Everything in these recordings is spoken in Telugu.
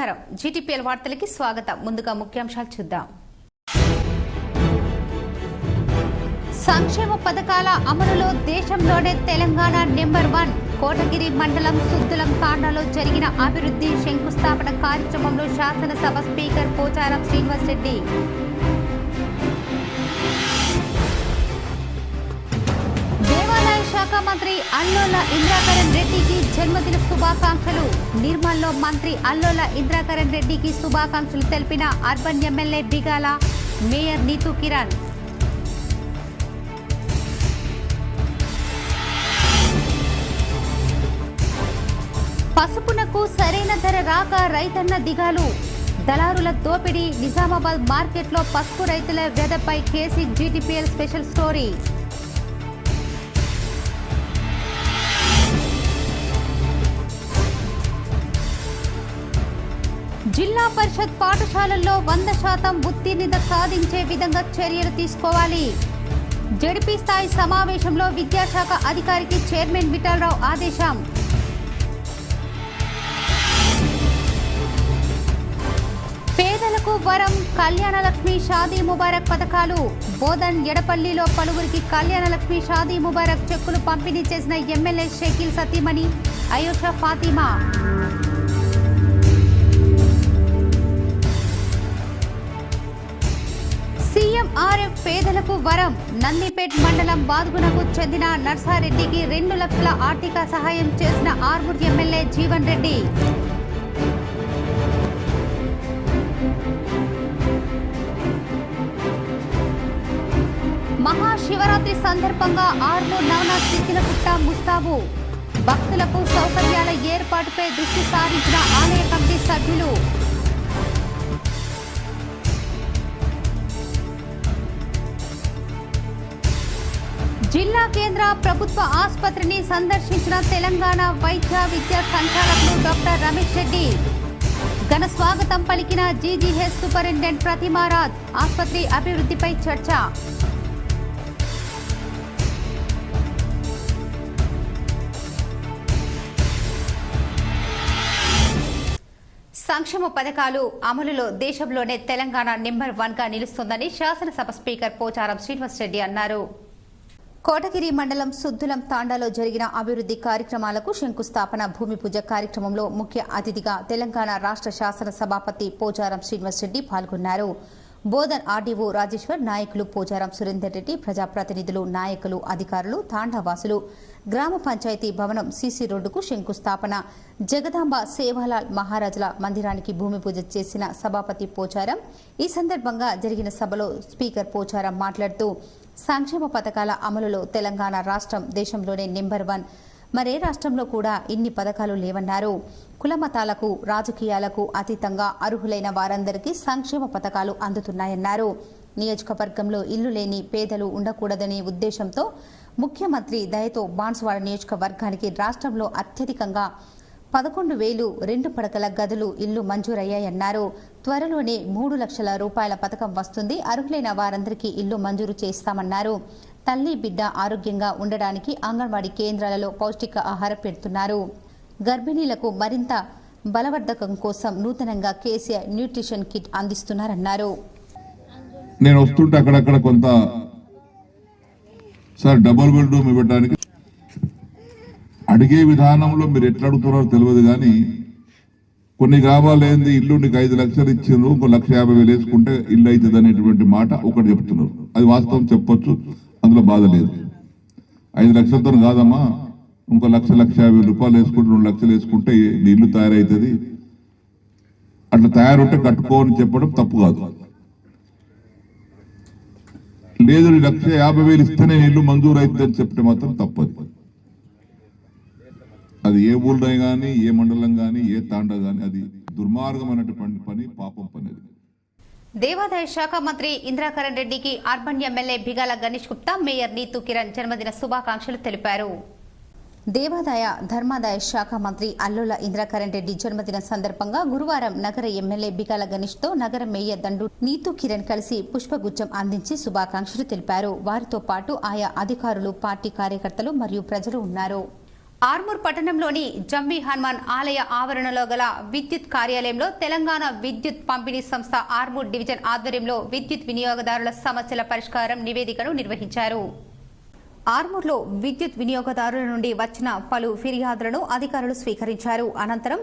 నమస్కారం జీటీపీఎల్ వార్తలకి స్వాగతం ముందుగా ముఖ్యాంశాలు చూద్దాం సంక్షేమ పథకాల అమలులో దేశంలోనే తెలంగాణ నెంబర్ 1 కోటగిరి మండలం సుద్దులం తాండాలో జరిగిన అభివృద్ధి శంకుస్థాపన కార్యక్రమంలో శాసనసభ స్పీకర్ పోచారం శ్రీనివాస్ రెడ్డి దేవాదాయ శాఖ మంత్రి అల్లోల ఇంద్రాకరణ్ రెడ్డికి జన్మదిన శుభాకాంక్షలు నిర్మల్లో మంత్రి అల్లోల ఇంద్రాకరణ్ రెడ్డికి శుభాకాంక్షలు తెలిపిన urban MLA Bigala mayor Neetu Kiran పసుపునకు సరైన ధర రాక రైతన్న దిగాలు దళారుల దోపిడీ నిజామాబాద్ మార్కెట్లో పసుపు రైతుల వ్యధపై కేసీ జీటీపీఎల్ స్పెషల్ స్టోరీ జిల్లా పరిషత్ పాఠశాలల్లో 100% ఉత్తీర్ణత సాధించే విధంగా చర్యలు తీసుకోవాలి జడ్పీ స్థాయి సమావేశంలో విద్యాశాఖ అధికారికి చైర్మన్ విఠలరావు ఆదేశం పేదలకు వరం కళ్యాణలక్ష్మి షాదీ ముబారక్ పథకాలు బోధన్ ఎడపల్లిలో పలువురికి కళ్యాణలక్ష్మి షాదీ ముబారక్ చెక్కులు పంపిణీ చేసిన ఎమ్మెల్యే షకీల్ సతీమణి అయోషా ఫాతిమా సీఎంఆర్ఎఫ్ పేదలకు వరం నందిపేట్ మండలం బాద్గునకు చెందిన నర్సారెడ్డికి 2 లక్షల ఆర్థిక సహాయం చేసిన ఆర్మూర్ ఎమ్మెల్యే జీవన్ రెడ్డి మహాశివరాత్రి సందర్భంగా ఆర్మూర్ నవనాథ్ సిద్ధిలపుట్ట ముస్తాబు భక్తులకు సౌకర్యాల ఏర్పాటుపై దృష్టి సారించిన ఆలయ కమిటీ సభ్యులు జిల్లా కేంద్ర ప్రభుత్వ ఆసుపత్రిని సందర్శించిన తెలంగాణ వైద్య విద్యా సంచాలకులు డాక్టర్ రమేష్ రెడ్డి ఘన స్వాగతం పలికిన జీజీహెచ్ సూపరింటెండెంట్ ప్రతిమారాజ్ ఆసుపత్రి అభివృద్ధిపై చర్చ సంక్షేమ పథకాలు అమలులో దేశంలోనే తెలంగాణ నెంబర్ 1గా నిలుస్తోందని శాసనసభ స్పీకర్ పోచారం శ్రీనివాస్ రెడ్డి అన్నారు కోటగిరి మండలం సుద్దులం తాండాలో జరిగిన అభివృద్ధి కార్యక్రమాలకు శంకుస్థాపన భూమి పూజ కార్యక్రమంలో ముఖ్య అతిథిగా తెలంగాణ రాష్ట్ర శాసన సభాపతి పోచారం శ్రీనివాస్ రెడ్డి పాల్గొన్నారు బోధన్ ఆర్డీఓ రాజేశ్వర్ నాయకులు పోచారం సురేందర్ రెడ్డి ప్రజాప్రతినిధులు నాయకులు అధికారులు తాండావాసులు గ్రామ పంచాయతీ భవనం సీసీ రోడ్డుకు శంకుస్థాపన జగదాంబ సేవాలాల్ మహారాజుల మందిరానికి భూమి పూజ చేసిన సభాపతి పోచారం ఈ సందర్భంగా జరిగిన సభలో స్పీకర్ పోచారం మాట్లాడుతూ సంక్షేమ పథకాల అమలులో తెలంగాణ రాష్ట్రం దేశంలోనే నెంబర్ 1 మరే రాష్ట్రంలో కూడా ఇన్ని పథకాలు లేవన్నారు కులమతాలకు రాజకీయాలకు అతీతంగా అర్హులైన వారందరికీ సంక్షేమ పథకాలు అందుతున్నాయన్నారు నియోజకవర్గంలో ఇల్లు లేని పేదలు ఉండకూడదనే ఉద్దేశంతో ముఖ్యమంత్రి దయతో బాన్సువాడ నియోజకవర్గానికి రాష్ట్రంలో అత్యధికంగా 11,000 2 పడకల గదులు ఇల్లు మంజూరయ్యాయన్నారు త్వరలోనే 3 లక్షల రూపాయల పథకం వస్తుంది అర్హులైన వారందరికీ ఇల్లు మంజూరు చేస్తామన్నారు తల్లి బిడ్డ ఆరోగ్యంగా ఉండడానికి అంగన్వాడీ కేంద్రాలలో పౌష్టిక ఆహారం పెడుతున్నారు గర్భిణీలకు మరింత బలవర్ధకం కోసం నూతనంగా కేసీఆర్ న్యూట్రిషన్ కిట్ అందిస్తున్నారన్నారు నేను వస్తుంటే అక్కడక్కడ కొంత సార్ డబుల్ బెడ్రూమ్ ఇవ్వడానికి అడిగే విధానంలో మీరు ఎట్లా అడుగుతున్నారో తెలియదు కానీ కొన్ని గ్రామాలు ఏంది ఇల్లు నీకు 5 లక్షలు ఇచ్చిండ్రు ఇంకో 1,50,000 వేసుకుంటే ఇల్లు అవుతుంది అనేటువంటి మాట ఒకటి చెప్తున్నారు అది వాస్తవం చెప్పొచ్చు అందులో బాధ లేదు 5 లక్షలతో కాదమ్మా ఇంకో 1,50,000 రూపాయలు వేసుకుంటే 2 లక్షలు వేసుకుంటే ఇల్లు తయారవుతుంది అట్లా తయారుంటే కట్టుకోని చెప్పడం తప్పు కాదు లేదు 1,50,000 ఇస్తేనే ఇల్లు మంజూరు అవుతుంది అని చెప్తే మాత్రం తప్పదు అది ఏ ఊళ్ళో కానీ ఏ మండలం కానీ ఏ తాండా కానీ అది దుర్మార్గమైనటువంటి పని పాపం పని దేవాదాయ శాఖ మంత్రి ఇంద్రాకరణ్ రెడ్డికి urban MLA Bigala Ganesh Gupta mayor Neetu Kiran జన్మదిన శుభాకాంక్షలు తెలిపారు దేవాదాయ ధర్మాదాయ శాఖ మంత్రి అల్లోల ఇంద్రాకరణ్ రెడ్డి జన్మదిన సందర్భంగా గురువారం నగర ఎమ్మెల్యే బిగాల గణేష్ తో నగర మేయర్ దండు నీతూ కిరణ్ కలిసి పుష్పగుచ్చం అందించి శుభాకాంక్షలు తెలిపారు వారితో పాటు ఆయా అధికారులు పార్టీ కార్యకర్తలు మరియు ప్రజలు ఉన్నారు ఆర్మూర్ పట్టణంలోని జంబీ హనుమాన్ ఆలయ ఆవరణలో గల విద్యుత్ కార్యాలయంలో తెలంగాణ విద్యుత్ పంపిణీ సంస్థ ఆర్మూర్ డివిజన్ ఆధ్వర్యంలో విద్యుత్ వినియోగదారుల సమస్యల పరిష్కారం నివేదికను నిర్వహించారు. ఆర్మూర్లో విద్యుత్ వినియోగదారుల నుండి వచ్చిన పలు ఫిర్యాదులను అధికారులు స్వీకరించారు. అనంతరం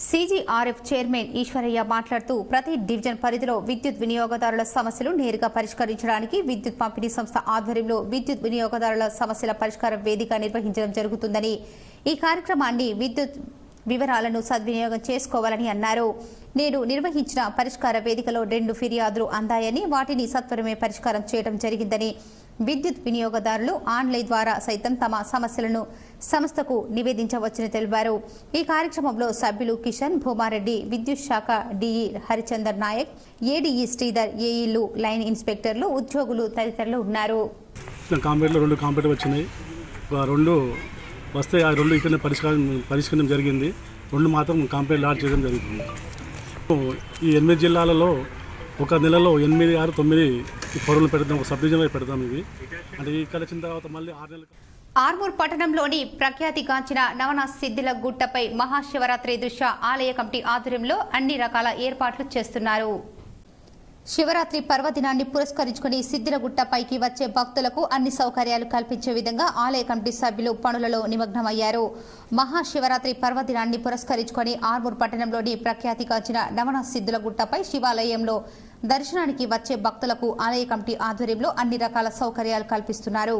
సీజీఆర్ఎఫ్ చైర్మన్ ఈశ్వరయ్య మాట్లాడుతూ ప్రతి డివిజన్ పరిధిలో విద్యుత్ వినియోగదారుల సమస్యలు నేరుగా పరిష్కరించడానికి విద్యుత్ పంపిణీ సంస్థ ఆధ్వర్యంలో విద్యుత్ వినియోగదారుల సమస్యల పరిష్కార వేదిక నిర్వహించడం జరుగుతుందని, ఈ కార్యక్రమాన్ని విద్యుత్ వివరాలను సద్వినియోగం చేసుకోవాలని అన్నారు. నేడు నిర్వహించిన పరిష్కార వేదికలో 2 ఫిర్యాదులు అందాయని, వాటిని సత్వరమే పరిష్కారం చేయడం జరిగిందని, విద్యుత్ వినియోగదారులు ఆన్లైన్ ద్వారా సైతం తమ సమస్యలను సంస్థకు నివేదించవచ్చని తెలిపారు. ఈ కార్యక్రమంలో సభ్యులు కిషన్, భూమారెడ్డి, విద్యుత్ శాఖ డిఈ హరిచందర్ నాయక్, ఏడీఈ శ్రీధర్, ఏఈలు, లైన్ ఇన్స్పెక్టర్లు, ఉద్యోగులు తదితరులు ఉన్నారు. కాంపేట్లో 2 కాంపేట్లు వచ్చినాయి. 2 వస్తే ఆ 2 ఇక్కడ పరిష్కరించడం జరిగింది. 2 మాత్రం కాంపేట్ లాడ్ చేయడం జరుగుతుంది. ఈ 8 జిల్లాలలో ఒక నెలలో 8, 6, 9 పరువులు పెడతాం. ఒక సబ్ డివిజన్ పెడతాం. ఇవి అంటే ఇక్కడ వచ్చిన తర్వాత మళ్ళీ 6 నెలలు. ఆర్మూర్ పట్టణంలోని ప్రఖ్యాతిగాంచిన నవనాథ్ సిద్ధిల గుట్టపై మహాశివరాత్రి దృశ్య ఆలయ కమిటీ ఆధ్వర్యంలో అన్ని రకాల ఏర్పాట్లు చేస్తున్నారు. శివరాత్రి పర్వదినాన్ని పురస్కరించుకుని సిద్ధిలగుట్టపైకి వచ్చే భక్తులకు అన్ని సౌకర్యాలు కల్పించే విధంగా ఆలయ కమిటీ సభ్యులు పనులలో నిమగ్నమయ్యారు. మహాశివరాత్రి పర్వదినాన్ని పురస్కరించుకుని ఆర్మూర్ పట్టణంలోని ప్రఖ్యాతిగాంచిన నవనాథ్ సిద్ధిలగుట్టపై శివాలయంలో దర్శనానికి వచ్చే భక్తులకు ఆలయ కమిటీ ఆధ్వర్యంలో అన్ని రకాల సౌకర్యాలు కల్పిస్తున్నారు.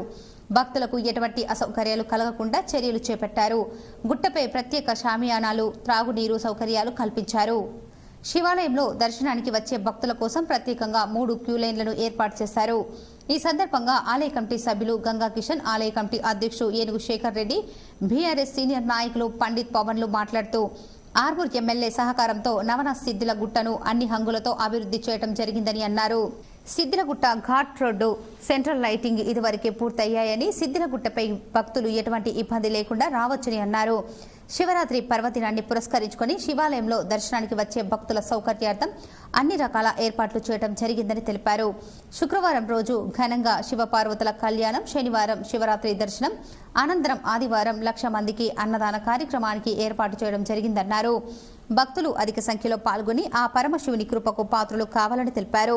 భక్తులకు ఎటువంటి అసౌకర్యాలు కలగకుండా చర్యలు చేపట్టారు. గుట్టపై ప్రత్యేక షామియానాలు, త్రాగునీరు సౌకర్యాలు కల్పించారు. శివాలయంలో దర్శనానికి వచ్చే భక్తుల కోసం ప్రత్యేకంగా 3 క్యూ లైన్లను ఏర్పాటు చేశారు. ఈ సందర్భంగా ఆలయ కమిటీ సభ్యులు గంగా కిషన్, ఆలయ కమిటీ అధ్యక్షుడు ఏనుగు శేఖర్ రెడ్డి, బీఆర్ఎస్ సీనియర్ నాయకులు పండిత్ పవన్లు మాట్లాడుతూ ఆర్మూర్ ఎమ్మెల్యే సహకారంతో నవనాథ్ సిద్ధిల గుట్టను అన్ని హంగులతో అభివృద్ధి చేయడం జరిగిందని అన్నారు. సిద్ధిలగుట్ట ఘాట్ రోడ్డు, సెంట్రల్ లైటింగ్ ఇదివరకే పూర్తయ్యాయని, సిద్ధిలగుట్టపై భక్తులు ఎటువంటి ఇబ్బంది లేకుండా రావచ్చని అన్నారు. శివరాత్రి పర్వదినాన్ని పురస్కరించుకొని శివాలయంలో దర్శనానికి వచ్చే భక్తుల సౌకర్యార్థం అన్ని రకాల ఏర్పాట్లు చేయడం జరిగిందని తెలిపారు. శుక్రవారం రోజు ఘనంగా శివపార్వతుల కళ్యాణం, శనివారం శివరాత్రి దర్శనం, అనంతరం ఆదివారం 1,00,000 మందికి అన్నదాన కార్యక్రమానికి ఏర్పాటు చేయడం జరిగిందన్నారు. భక్తులు అధిక సంఖ్యలో పాల్గొని ఆ పరమశివుని కృపకు పాత్రలు కావాలని తెలిపారు.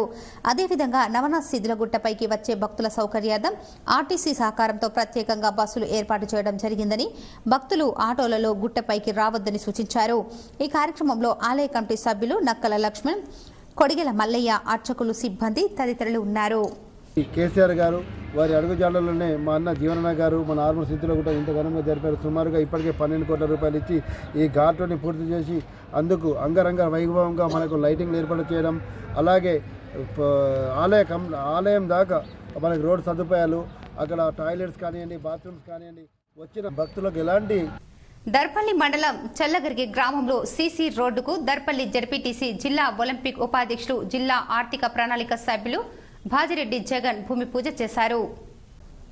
అదేవిధంగా నవనాథ్ సిద్ధిలగుట్టపైకి వచ్చే భక్తుల సౌకర్యార్థం ఆర్టీసీ సహకారంతో ప్రత్యేకంగా బస్సులు ఏర్పాటు చేయడం జరిగిందని, భక్తులు ఆటోలలో గుట్టపైకి రావద్దని సూచించారు. ఈ కార్యక్రమంలో ఆలయ కమిటీ సభ్యులు నక్కల లక్ష్మణ్, కొడిగెల మల్లయ్య, అర్చకులు, సిబ్బంది తదితరులు ఉన్నారు. కేసీఆర్ గారు వారి అడుగుజాడలోనే మా అన్న జీవనన్న గారు మన ఆర్మూర్ సిద్ధిలో కూడా ఇంత ఘనంగా జరిపారు. సుమారుగా ఇప్పటికే 12 కోట్ల రూపాయలు ఇచ్చి ఈ ఘాట్ని పూర్తి చేసి అందుకు అంగరంగ వైభవంగా మనకు లైటింగ్ ఏర్పాటు చేయడం, అలాగే ఆలయం దాకా మనకు రోడ్ సదుపాయాలు, అక్కడ టాయిలెట్స్ కానివ్వండి, బాత్రూమ్స్ కానివ్వండి, వచ్చిన భక్తులకు ఎలాంటి. దర్పల్లి మండలం చల్లగిరి గ్రామంలో సీసీ రోడ్డుకు దర్పల్లి జడ్పీటీసీ, జిల్లా ఒలింపిక్ ఉపాధ్యక్షులు, జిల్లా ఆర్థిక ప్రణాళిక సభ్యులు భాజిరెడ్డి జగన్ భూమి పూజ చేశారు.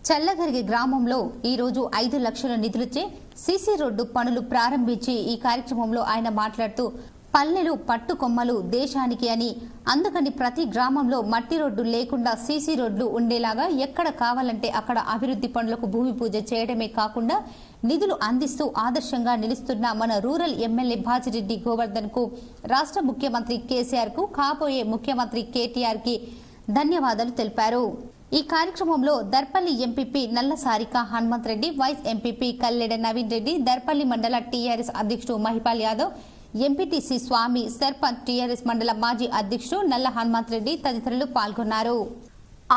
చల్లగిరి గ్రామంలో ఈరోజు 5 లక్షల నిధులచే సీసీ రోడ్డు పనులు ప్రారంభించి ఈ కార్యక్రమంలో ఆయన మాట్లాడుతూ పల్లెలు పట్టుకొమ్మలు దేశానికి అని, అందుకని ప్రతి గ్రామంలో మట్టి రోడ్డు లేకుండా సీసీ రోడ్లు ఉండేలాగా ఎక్కడ కావాలంటే అక్కడ అభివృద్ధి పనులకు భూమి పూజ చేయడమే కాకుండా నిధులు అందిస్తూ ఆదర్శంగా నిలుస్తున్న మన రూరల్ ఎమ్మెల్యే భాజిరెడ్డి గోవర్ధన్ కు, రాష్ట్ర ముఖ్యమంత్రి కేసీఆర్ కు, కాబోయే ముఖ్యమంత్రి కేటీఆర్ కి ధన్యవాదాలు తెలిపారు. ఈ కార్యక్రమంలో Darpalli MPP Nalla Sarika Hanumanth Reddy, vice MPP Kalleda Naveen Reddy, Darpalli మండల టీఆర్ఎస్ అధ్యక్షుడు మహిపాల్ యాదవ్, ఎంపీటీసీ స్వామి, సర్పంచ్ టీఆర్ఎస్ మండల మాజీ అధ్యక్షుడు నల్ల హనుమంత్ రెడ్డి తదితరులు పాల్గొన్నారు.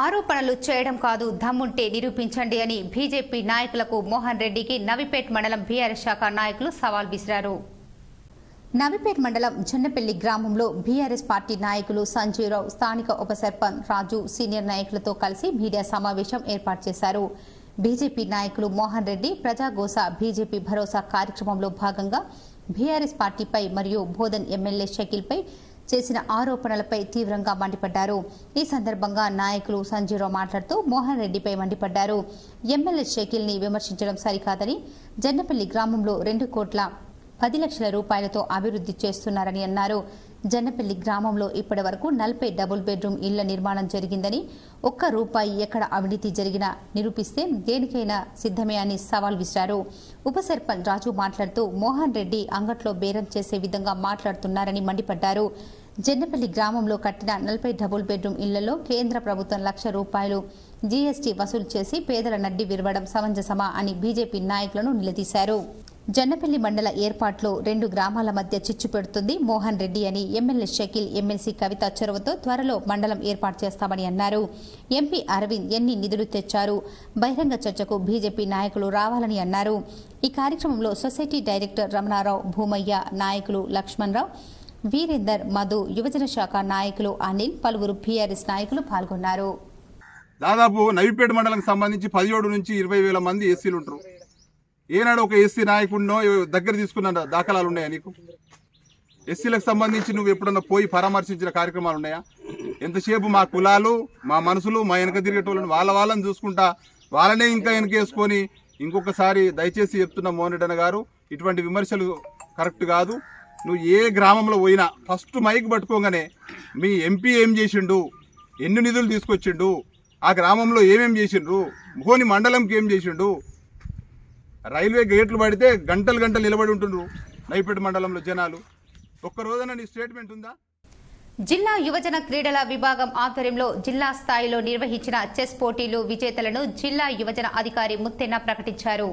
ఆరోపణలు చేయడం కాదు, దమ్ముంటే నిరూపించండి అని బీజేపీ నాయకులకు మోహన్ రెడ్డికి నవిపేట్ మండలం బీఆర్ఎస్ శాఖ నాయకులు సవాల్ విసిరారు. నవిపేట్ మండలం జొన్నపల్లి గ్రామంలో బీఆర్ఎస్ పార్టీ నాయకులు సంజీవరావు, స్థానిక ఉప సర్పంచ్ రాజు, సీనియర్ నాయకులతో కలిసి మీడియా సమావేశం ఏర్పాటు చేశారు. బీజేపీ నాయకులు మోహన్ రెడ్డి ప్రజాగోస బీజేపీ భరోసా కార్యక్రమంలో భాగంగా బీఆర్ఎస్ పార్టీపై మరియు బోధన్ ఎమ్మెల్యే షకీల్పై చేసిన ఆరోపణలపై తీవ్రంగా మండిపడ్డారు. ఈ సందర్భంగా నాయకులు సంజీవరావు మాట్లాడుతూ మోహన్ రెడ్డిపై మండిపడ్డారు. ఎమ్మెల్యే షకీల్ ని విమర్శించడం సరికాదని, జొన్నపల్లి గ్రామంలో 2 కోట్ల 10 లక్షల రూపాయలతో అభివృద్ధి చేస్తున్నారని అన్నారు. జన్నపల్లి గ్రామంలో ఇప్పటి వరకు 40 డబుల్ బెడ్రూమ్ ఇళ్ల నిర్మాణం జరిగిందని, ₹1 ఎక్కడ అవినీతి జరిగినా నిరూపిస్తే దేనికైనా సిద్ధమే అని సవాల్ విసిరారు. ఉప సర్పంచ్ రాజు మాట్లాడుతూ మోహన్ రెడ్డి అంగట్లో బేరం చేసే విధంగా మాట్లాడుతున్నారని మండిపడ్డారు. జన్నపల్లి గ్రామంలో కట్టిన 40 డబుల్ బెడ్రూమ్ ఇళ్లలో కేంద్ర ప్రభుత్వం ₹1,00,000 జీఎస్టీ వసూలు చేసి పేదల నడ్డి విరవడం సమంజసమా అని బీజేపీ నాయకులను నిలదీశారు. జన్నపల్లి మండల ఏర్పాట్లో 2 గ్రామాల మధ్య చిచ్చు పెడుతుంది మోహన్ రెడ్డి అని ఎమ్మెల్యే షకీల్, ఎమ్మెల్సీ కవిత చొరవతో త్వరలో మండలం ఏర్పాటు చేస్తామని అన్నారు. ఎంపీ అరవింద్ ఎన్ని నిధులు తెచ్చారు, బహిరంగ చర్చకు బీజేపీ నాయకులు రావాలని అన్నారు. ఈ కార్యక్రమంలో సొసైటీ డైరెక్టర్ రమణారావు, భూమయ్య, నాయకులు లక్ష్మణరావు, వీరేందర్, మధు, యువజన శాఖ నాయకులు అనిల్, పలువురు బీఆర్ఎస్ నాయకులు పాల్గొన్నారు. దాదాపు నవిపేట మండలం సంబంధించి 17 నుంచి 20,000 మంది ఎస్సీలు ఉంటారు. ఏనాడు ఒక ఎస్సీ నాయకుడినో దగ్గర తీసుకున్న దాఖలాలు ఉన్నాయా నీకు? ఎస్సీలకు సంబంధించి నువ్వు ఎప్పుడన్నా పోయి పరామర్శించిన కార్యక్రమాలు ఉన్నాయా? ఎంతసేపు మా కులాలు, మా మనసులు, మా వెనక తిరిగేటోళ్ళని వాళ్ళని చూసుకుంటా వాళ్ళనే ఇంకా వెనకేసుకొని ఇంకొకసారి దయచేసి చెప్తున్న మోహన్ రెడ్డి గారు, ఇటువంటి విమర్శలు కరెక్ట్ కాదు. నువ్వు ఏ గ్రామంలో పోయినా ఫస్ట్ మైక్ పట్టుకోగానే మీ ఎంపీ ఏం చేసిండు, ఎన్ని నిధులు తీసుకొచ్చిండు, ఆ గ్రామంలో ఏమేం చేసిండ్రు, మోని మండలంకి ఏం చేసిండు. రైల్వే గేట్లు పడితే గంటలు నిలబడి ఉంటుండ్రు నైపేట మండలంలో జనాలు. ఒక్క రోజున నీ స్టేట్మెంట్ ఉందా? జిల్లా యువజన క్రీడల విభాగం ఆధ్వర్యంలో జిల్లా స్థాయిలో నిర్వహించిన చెస్ పోటీలు విజేతలను జిల్లా యువజన అధికారి ముత్తెన్న ప్రకటించారు.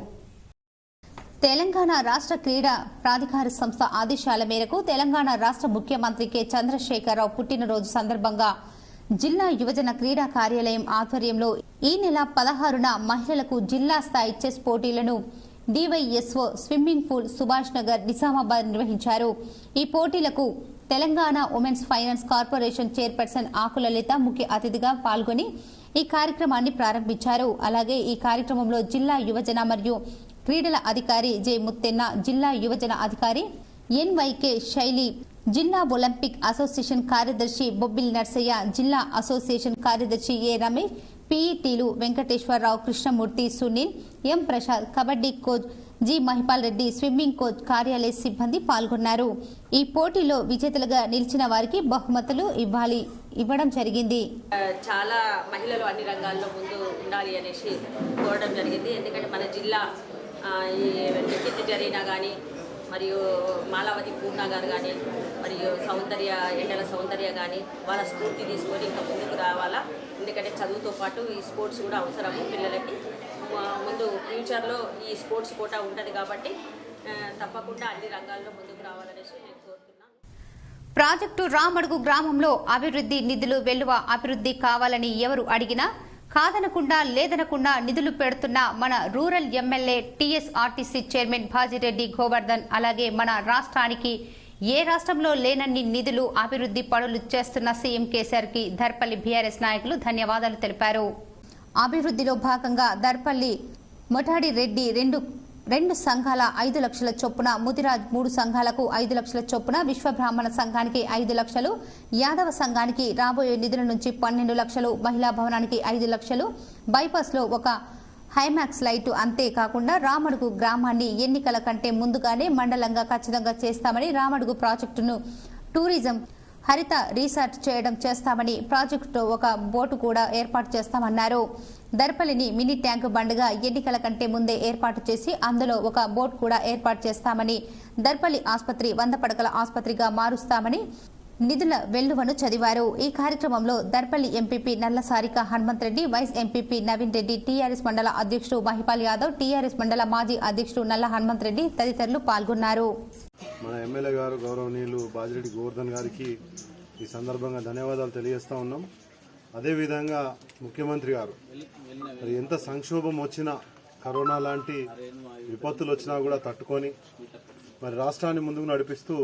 తెలంగాణ రాష్ట్ర క్రీడా ప్రాధికార సంస్థ ఆదేశాల మేరకు తెలంగాణ రాష్ట్ర ముఖ్యమంత్రి కె చంద్రశేఖరరావు పుట్టినరోజు సందర్భంగా జిల్లా యువజన క్రీడా కార్యాలయం ఆధ్వర్యంలో ఈ నెల 16న మహిళలకు జిల్లా స్థాయి చెస్ పోటీలను DYSO swimming pool Subhash Nagar Nizamabad నిర్వహించారు. ఈ పోటీలకు Telangana women's finance corporation chairperson Akula Lalitha ముఖ్య అతిథిగా పాల్గొని ఈ కార్యక్రమాన్ని ప్రారంభించారు. అలాగే ఈ కార్యక్రమంలో జిల్లా యువజన మరియు క్రీడల అధికారి జె ముత్తెన్న, జిల్లా యువజన అధికారి ఎన్వైకే శైలి, జిల్లా ఒలింపిక్ అసోసియేషన్ కార్యదర్శి బొబ్బిల్ నర్సయ్య, జిల్లా అసోసియేషన్ కార్యదర్శి ఏ రమేష్, పీఈటీలు Venkateswararao, Krishnamurthy, Sunil, M Prasad, kabaddi coach G Mahipal Reddy, swimming coach కార్యాలయ సిబ్బంది పాల్గొన్నారు. ఈ పోటీలో విజేతలుగా నిలిచిన వారికి బహుమతులు ఇవ్వడం జరిగింది. చాలా మహిళలు అన్ని రంగాల్లో ముందు ఉండాలి అనేసి కోరడం జరిగింది. ఎందుకంటే మన జిల్లా ఈ నిఖిత్ జరీనా కానీ, మరియు మాలావతి పూర్ణ గారు కానీ, మరియు ఎండల సౌందర్య కానీ వాళ్ళ స్ఫూర్తి తీసుకొని ఇంకా ముందుకు రావాలా. ఎందుకంటే చదువుతో పాటు ఈ స్పోర్ట్స్ కూడా అవసరము పిల్లలకి. ముందు ఫ్యూచర్లో ఈ స్పోర్ట్స్ కోటా ఉంటుంది కాబట్టి తప్పకుండా అన్ని రంగాల్లో ముందుకు రావాలనేసి నేను కోరుతున్నాను. ప్రాజెక్టు రామడుగు గ్రామంలో అభివృద్ధి నిధులు వెల్లువ అభివృద్ధి కావాలని ఎవరు అడిగినా కాదనకుండా లేదనకుండా నిధులు పెడుతున్న మన rural MLA TSRTC chairman Bajireddy Govardhan, అలాగే మన రాష్ట్రానికి ఏ రాష్ట్రంలో లేనన్ని నిధులు అభివృద్ధి పనులు చేస్తున్న సీఎం కేసీఆర్ కి దర్పల్లి బీఆర్ఎస్ నాయకులు ధన్యవాదాలు తెలిపారు. అభివృద్ధిలో భాగంగా దర్పల్లి మొటాడి రెడ్డి రెండు సంఘాల 5 లక్షల చొప్పున, ముదిరాజ్ 3 సంఘాలకు 5 లక్షల చొప్పున, విశ్వబ్రాహ్మణ సంఘానికి 5 లక్షలు, యాదవ సంఘానికి రాబోయే నిధుల నుంచి 12 లక్షలు, మహిళా భవనానికి 5 లక్షలు, బైపాస్ లో ఒక హైమాక్స్ లైటు, అంతేకాకుండా రామడుగు గ్రామాన్ని ఎన్నికల కంటే ముందుగానే మండలంగా ఖచ్చితంగా చేస్తామని, రామడుగు ప్రాజెక్టును టూరిజం హరిత రీసార్ట్ చేయడం చేస్తామని, ప్రాజెక్టులో ఒక బోటు కూడా ఏర్పాటు చేస్తామన్నారు. దర్పల్లిని మినీ ట్యాంకు బండ్గా ఎన్నికల కంటే ముందే ఏర్పాటు చేసి అందులో ఒక బోట్ కూడా ఏర్పాటు చేస్తామని, దర్పల్లి ఆసుపత్రి 100 పడకల ఆసుపత్రిగా మారుస్తామని నిధుల వెల్లువను చదివారు. ఈ కార్యక్రమంలో Darpalli MPP Nalla Sarika Hanumanth Reddy, vice MPP Naveen Reddy, TRS మండల అధ్యక్షుడు మహిపాల్ యాదవ్, టీఆర్ఎస్ మండల మాజీ అధ్యక్షుడు నల్ల హనుమంత్ రెడ్డి తదితరులు పాల్గొన్నారు. మన ఎమ్మెల్యే గారు గౌరవనీయులు భాజిరెడ్డి గోవర్ధన్ గారికి ఈ సందర్భంగా ధన్యవాదాలు తెలియజేస్తూ ఉన్నాం. అదేవిధంగా ముఖ్యమంత్రి గారు మరి ఎంత సంక్షోభం వచ్చినా, కరోనా లాంటి విపత్తులు వచ్చినా కూడా తట్టుకొని మరి రాష్ట్రాన్ని ముందుకు నడిపిస్తూ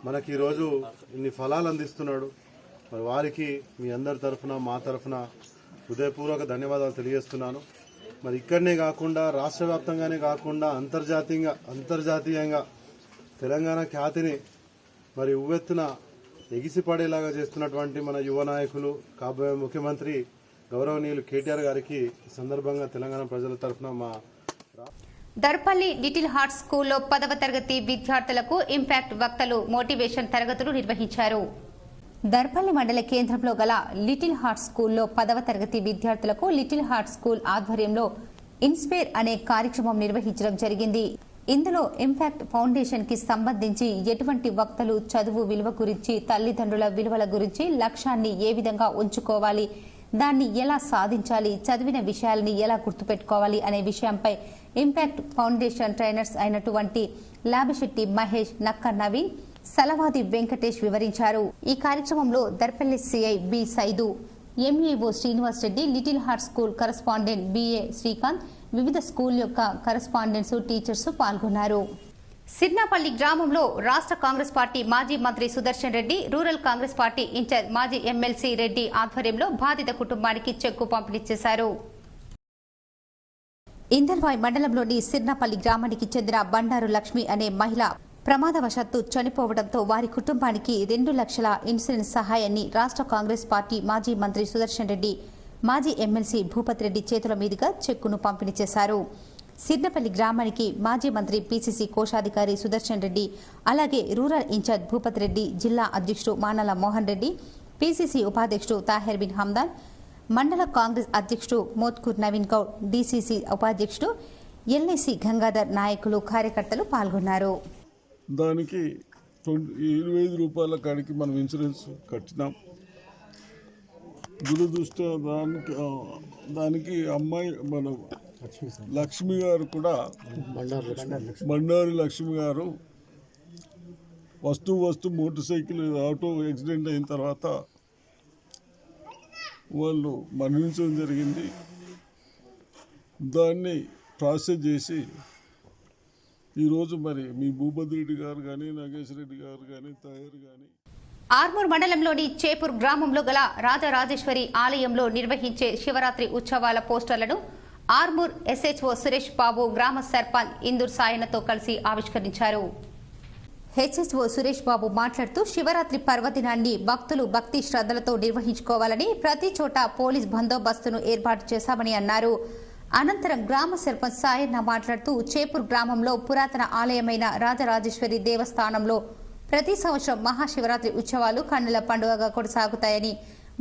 మనకి ఈరోజు ఇన్ని ఫలాలు అందిస్తున్నాడు. మరి వారికి మీ అందరి తరఫున, మా తరఫున హృదయపూర్వక ధన్యవాదాలు తెలియజేస్తున్నాను. మరి ఇక్కడనే కాకుండా రాష్ట్ర వ్యాప్తంగానే కాకుండా అంతర్జాతీయంగా తెలంగాణ ఖ్యాతిని మరి ఉవ్వెత్తున ఎగిసిపడేలాగా చేస్తున్నటువంటి మన యువ నాయకులు, కాబోయే ముఖ్యమంత్రి గౌరవనీయులు కేటీఆర్ గారికి ఈ సందర్భంగా తెలంగాణ ప్రజల తరఫున దర్పల్లి లిటిల్ హార్ట్ స్కూల్లో 10వ తరగతి విద్యార్థులకు ఇంపాక్ట్ వక్తలు మోటివేషన్ తరగతులు నిర్వహించారు. దర్పల్లి మండల కేంద్రంలో గల లిటిల్ హార్ట్ స్కూల్లో 10వ తరగతి విద్యార్థులకు లిటిల్ హార్ట్ స్కూల్ ఆధ్వర్యంలో ఇన్స్పైర్ అనే కార్యక్రమం నిర్వహించడం జరిగింది. ఇందులో ఇంపాక్ట్ ఫౌండేషన్ కి సంబంధించి ఎటువంటి వక్తలు చదువు విలువ గురించి, తల్లిదండ్రుల విలువల గురించి, లక్ష్యాన్ని ఏ విధంగా ఉంచుకోవాలి, దాన్ని ఎలా సాధించాలి, చదివిన విషయాలని ఎలా గుర్తుపెట్టుకోవాలి అనే విషయంపై ఇంపాక్ట్ ఫౌండేషన్ ట్రైనర్స్ అయినటువంటి లాబిశెట్టి మహేష్, నక్క నవీన్, సలవాది వెంకటేష్ వివరించారు. ఈ కార్యక్రమంలో Darpalli CI B Saidu, MEO Srinivas Reddy, little heart school correspondent BA Srikanth, వివిధ స్కూల్ యొక్క కరస్పాండెంట్స్, టీచర్స్ పాల్గొన్నారు. సిర్నాపల్లి గ్రామంలో రాష్ట్ర కాంగ్రెస్ పార్టీ మాజీ మంత్రి Sudarshan Reddy, rural Congress party incharge మాజీ ఎమ్మెల్సీ రెడ్డి ఆధ్వర్యంలో బాధిత కుటుంబానికి చెక్కు పంపిణీ చేశారు. ఇందల్వాయ్ మండలంలోని సిర్నాపల్లి గ్రామానికి చెందిన బండారు లక్ష్మి అనే మహిళ ప్రమాదవశాత్తు చనిపోవడంతో వారి కుటుంబానికి 2 లక్షల ఇన్సూరెన్స్ సహాయాన్ని రాష్ట్ర కాంగ్రెస్ పార్టీ మాజీ మంత్రి సుదర్శన్ రెడ్డి, మాజీ ఎమ్మెల్సీ భూపతి రెడ్డి చేతుల మీదుగా చెక్కును పంపిణీ చేశారు. సిర్నపల్లి గ్రామానికి మాజీ మంత్రి పిసిసి కోశాధికారి సుదర్శన్ రెడ్డి, అలాగే రూరల్ ఇన్ఛార్జ్ భూపతి రెడ్డి, జిల్లా అధ్యక్షుడు మానల మోహన్ రెడ్డి, పిసిసి ఉపాధ్యక్షుడు తాహెర్ బిన్ హమ్దాన్, మండల కాంగ్రెస్ అధ్యక్షుడు మోత్కూర్ నవీన్ గౌడ్, డిసిసి ఉపాధ్యక్షుడు ఎల్ఐసి గంగాధర్ నాయకులు, కార్యకర్తలు పాల్గొన్నారు. దానికి 25 రూపాయల కాడికి మనం ఇన్సూరెన్స్ కట్టినాం. దురదృష్ట దానికి అమ్మాయి మన లక్ష్మి గారు కూడా, బండారి లక్ష్మి గారు వస్తూ మోటార్ సైకిల్ ఆటో యాక్సిడెంట్ అయిన తర్వాత వాళ్ళు మరణించడం జరిగింది. దాన్ని ప్రాసెస్ చేసి ఈరోజు మరి మీ భూపతి రెడ్డి గారు కానీ, నాగేశ్వర రెడ్డి గారు కానీ, తయారు కానీ ఆర్మూర్ మండలంలోని చేపూర్ గ్రామంలో గల రాజరాజేశ్వరి ఆలయంలో నిర్వహించే శివరాత్రి ఉత్సవాల పోస్టర్లను ఆర్మూర్ ఎస్హెచ్ఓ సురేష్ బాబు, గ్రామ సర్పంచ్ ఇందూర్ సాయనతో కలిసి ఆవిష్కరించారు. హెచ్ఎస్ఓ సురేష్ బాబు మాట్లాడుతూ శివరాత్రి పర్వదినాన్ని భక్తులు భక్తి శ్రద్ధలతో నిర్వహించుకోవాలని ప్రతి చోట పోలీస్ బందోబస్తును ఏర్పాటు చేశామని అన్నారు. అనంతరం గ్రామ సర్పంచ్ సాయన్న మాట్లాడుతూ చేపూర్ గ్రామంలో పురాతన ఆలయమైన రాజరాజేశ్వరి దేవస్థానంలో ప్రతి సంవత్సరం మహాశివరాత్రి ఉత్సవాలు కన్నుల పండుగగా కొనసాగుతాయని,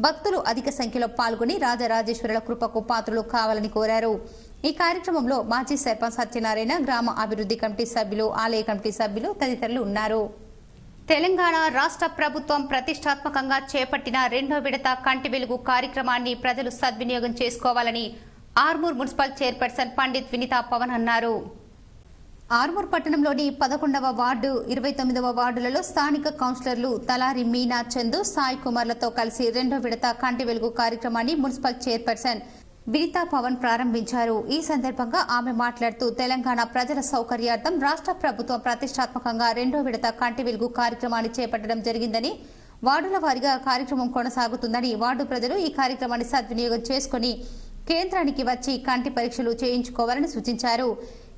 భక్తులు అధిక సంఖ్యలో పాల్గొని రాజరాజేశ్వరుల కృపకు పాత్రలు కావాలని కోరారు. ఈ కార్యక్రమంలో మాజీ సర్పంచ్ సత్యనారాయణ, గ్రామ అభివృద్ధి కమిటీ సభ్యులు, ఆలయ కమిటీ సభ్యులు తదితరులు ఉన్నారు. తెలంగాణ రాష్ట్ర ప్రభుత్వం ప్రతిష్టాత్మకంగా చేపట్టిన 2వ విడత కంటి వెలుగు కార్యక్రమాన్ని ప్రజలు సద్వినియోగం చేసుకోవాలని ఆర్మూర్ మున్సిపల్ చైర్పర్సన్ పండిత్ వినితా పవన్ అన్నారు. ఆర్మూర్ పట్టణంలోని 11వ వార్డు, 29వ వార్డులలో స్థానిక కౌన్సిలర్లు తలారి మీనా చందు, సాయి కుమార్లతో కలిసి 2వ విడత కంటి వెలుగు కార్యక్రమాన్ని మున్సిపల్ చైర్పర్సన్ వినితా పవన్ ప్రారంభించారు. ఈ సందర్భంగా ఆమె మాట్లాడుతూ తెలంగాణ ప్రజల సౌకర్యార్థం రాష్ట్ర ప్రభుత్వం ప్రతిష్టాత్మకంగా 2వ విడత కంటి వెలుగు కార్యక్రమాన్ని చేపట్టడం జరిగిందని, వార్డుల వారీగా కార్యక్రమం కొనసాగుతుందని, వార్డు ప్రజలు ఈ కార్యక్రమాన్ని సద్వినియోగం చేసుకుని కేంద్రానికి వచ్చి కంటి పరీక్షలు చేయించుకోవాలని సూచించారు.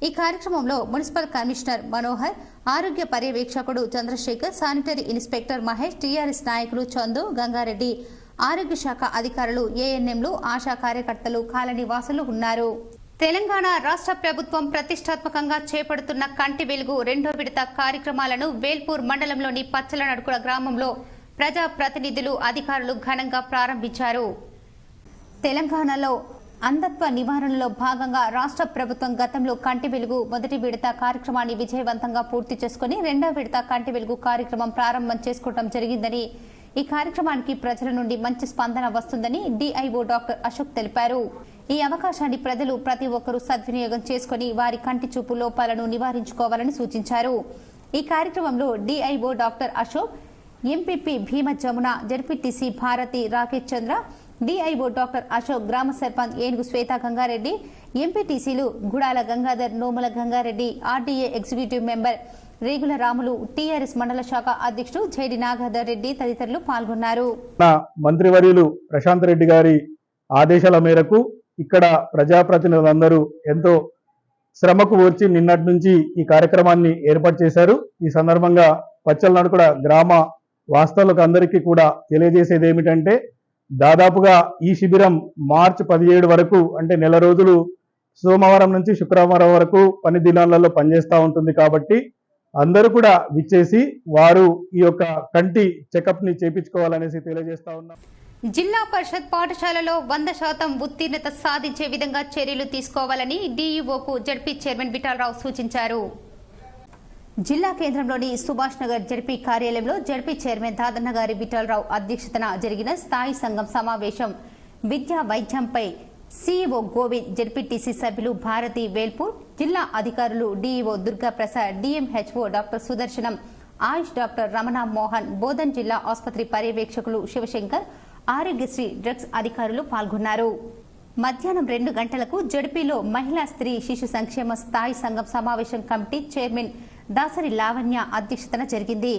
ఈ కార్యక్రమంలో మున్సిపల్ కమిషనర్ మనోహర్, ఆరోగ్య పర్యవేక్షకుడు Chandrasekhar, sanitary inspector Mahesh, TRS నాయకులు చందు, గంగారెడ్డి, ఆరోగ్య శాఖ అధికారులు, ఏఎన్ఎంలు, ఆశా కార్యకర్తలు, కాలనీ వాసులు ఉన్నారు. తెలంగాణ రాష్ట్ర ప్రభుత్వం ప్రతిష్టాత్మకంగా చేపడుతున్న కంటి వెలుగు 2వ విడత కార్యక్రమాలను వేల్పూర్ మండలంలోని పచ్చల నడుకుల గ్రామంలో ప్రజా ప్రతినిధులు, అధికారులు ఘనంగా ప్రారంభించారు. తెలంగాణలో అంధత్వ నివారణలో భాగంగా రాష్ట్ర ప్రభుత్వం గతంలో కంటి వెలుగు 1వ విడత కార్యక్రమాన్ని విజయవంతంగా పూర్తి చేసుకుని 2వ విడత కంటి వెలుగు కార్యక్రమం ప్రారంభం చేసుకోవడం జరిగిందని, ఈ కార్యక్రమానికి ప్రజల నుండి మంచి స్పందన వస్తుందని డిఐఓ డాక్టర్ అశోక్ తెలిపారు. ఈ అవకాశాన్ని ప్రజలు ప్రతి ఒక్కరూ సద్వినియోగం చేసుకుని వారి కంటి చూపు లోపాలను నివారించుకోవాలని సూచించారు. ఈ కార్యక్రమంలో DIO doctor Ashok, MPP Bhima Jamuna, ZPTC Bharathi Rakesh Chandra, DIO doctor Ashok, గ్రామ సర్పంచ్ ఏనుగు శ్వేతా గంగారెడ్డి, ఎంపీటీసీలు Gudala Gangadhar, Nomula Gangareddy, RDA executive member Regula Ramulu, TRS mandal శాఖ అధ్యక్షుడు జైడి నాగాధర్ రెడ్డి తదితరులు పాల్గొన్నారు. మంత్రివర్యులు ప్రశాంత్ రెడ్డి గారి ఆదేశాల మేరకు ఇక్కడ ప్రజాప్రతినిధులందరూ ఎంతో శ్రమకు వచ్చి నిన్నటి నుంచి ఈ కార్యక్రమాన్ని ఏర్పాటు చేశారు. ఈ సందర్భంగా పచ్చల నడుకుడ గ్రామ వాస్తవులకు అందరికీ కూడా తెలియజేసేది ఏమిటంటే, దాదాపుగా ఈ శిబిరం మార్చి 17 వరకు, అంటే నెల రోజులు సోమవారం నుంచి శుక్రవారం వరకు పని దినాలలో పనిచేస్తూ ఉంటుంది కాబట్టి అందరూ కూడా విచ్చేసి వారు ఈ యొక్క కంటి చెకప్ని చేయించుకోవాలనేసి తెలియజేస్తా ఉన్నాం. జిల్లా పరిషత్ పాఠశాలలో 100% ఉత్తీర్ణత సాధించే విధంగా చర్యలు తీసుకోవాలని డీఈఓకు జడ్పీ చైర్మన్ విఠలరావు సూచించారు. జిల్లా కేంద్రంలోని సుభాష్ నగర్ జడ్పీ కార్యాలయంలో జడ్పీ చైర్మన్ దాదన్నగారి విఠలరావు అధ్యక్షతన జరిగిన స్థాయి సంఘం సమావేశం విద్యా వైద్యంపై సీఈఓ గోవింద్, జడ్పీటీసీ సభ్యులు భారతి వేల్పూర్, జిల్లా అధికారులు DEO Durga Prasad, DMHO doctor Sudarshanam, AYUSH doctor Ramana Mohan, Bodhan జిల్లా ఆసుపత్రి పర్యవేక్షకులు శివశంకర్, ఆరోగ్యశ్రీ డ్రగ్స్ అధికారులు పాల్గొన్నారు. మధ్యాహ్నం 2 గంటలకు జడ్పీలో మహిళా స్త్రీ శిశు సంక్షేమ స్థాయి సంఘం సమావేశం కమిటీ చైర్మన్ దాసరి లావణ్య అధ్యక్షతన జరిగింది.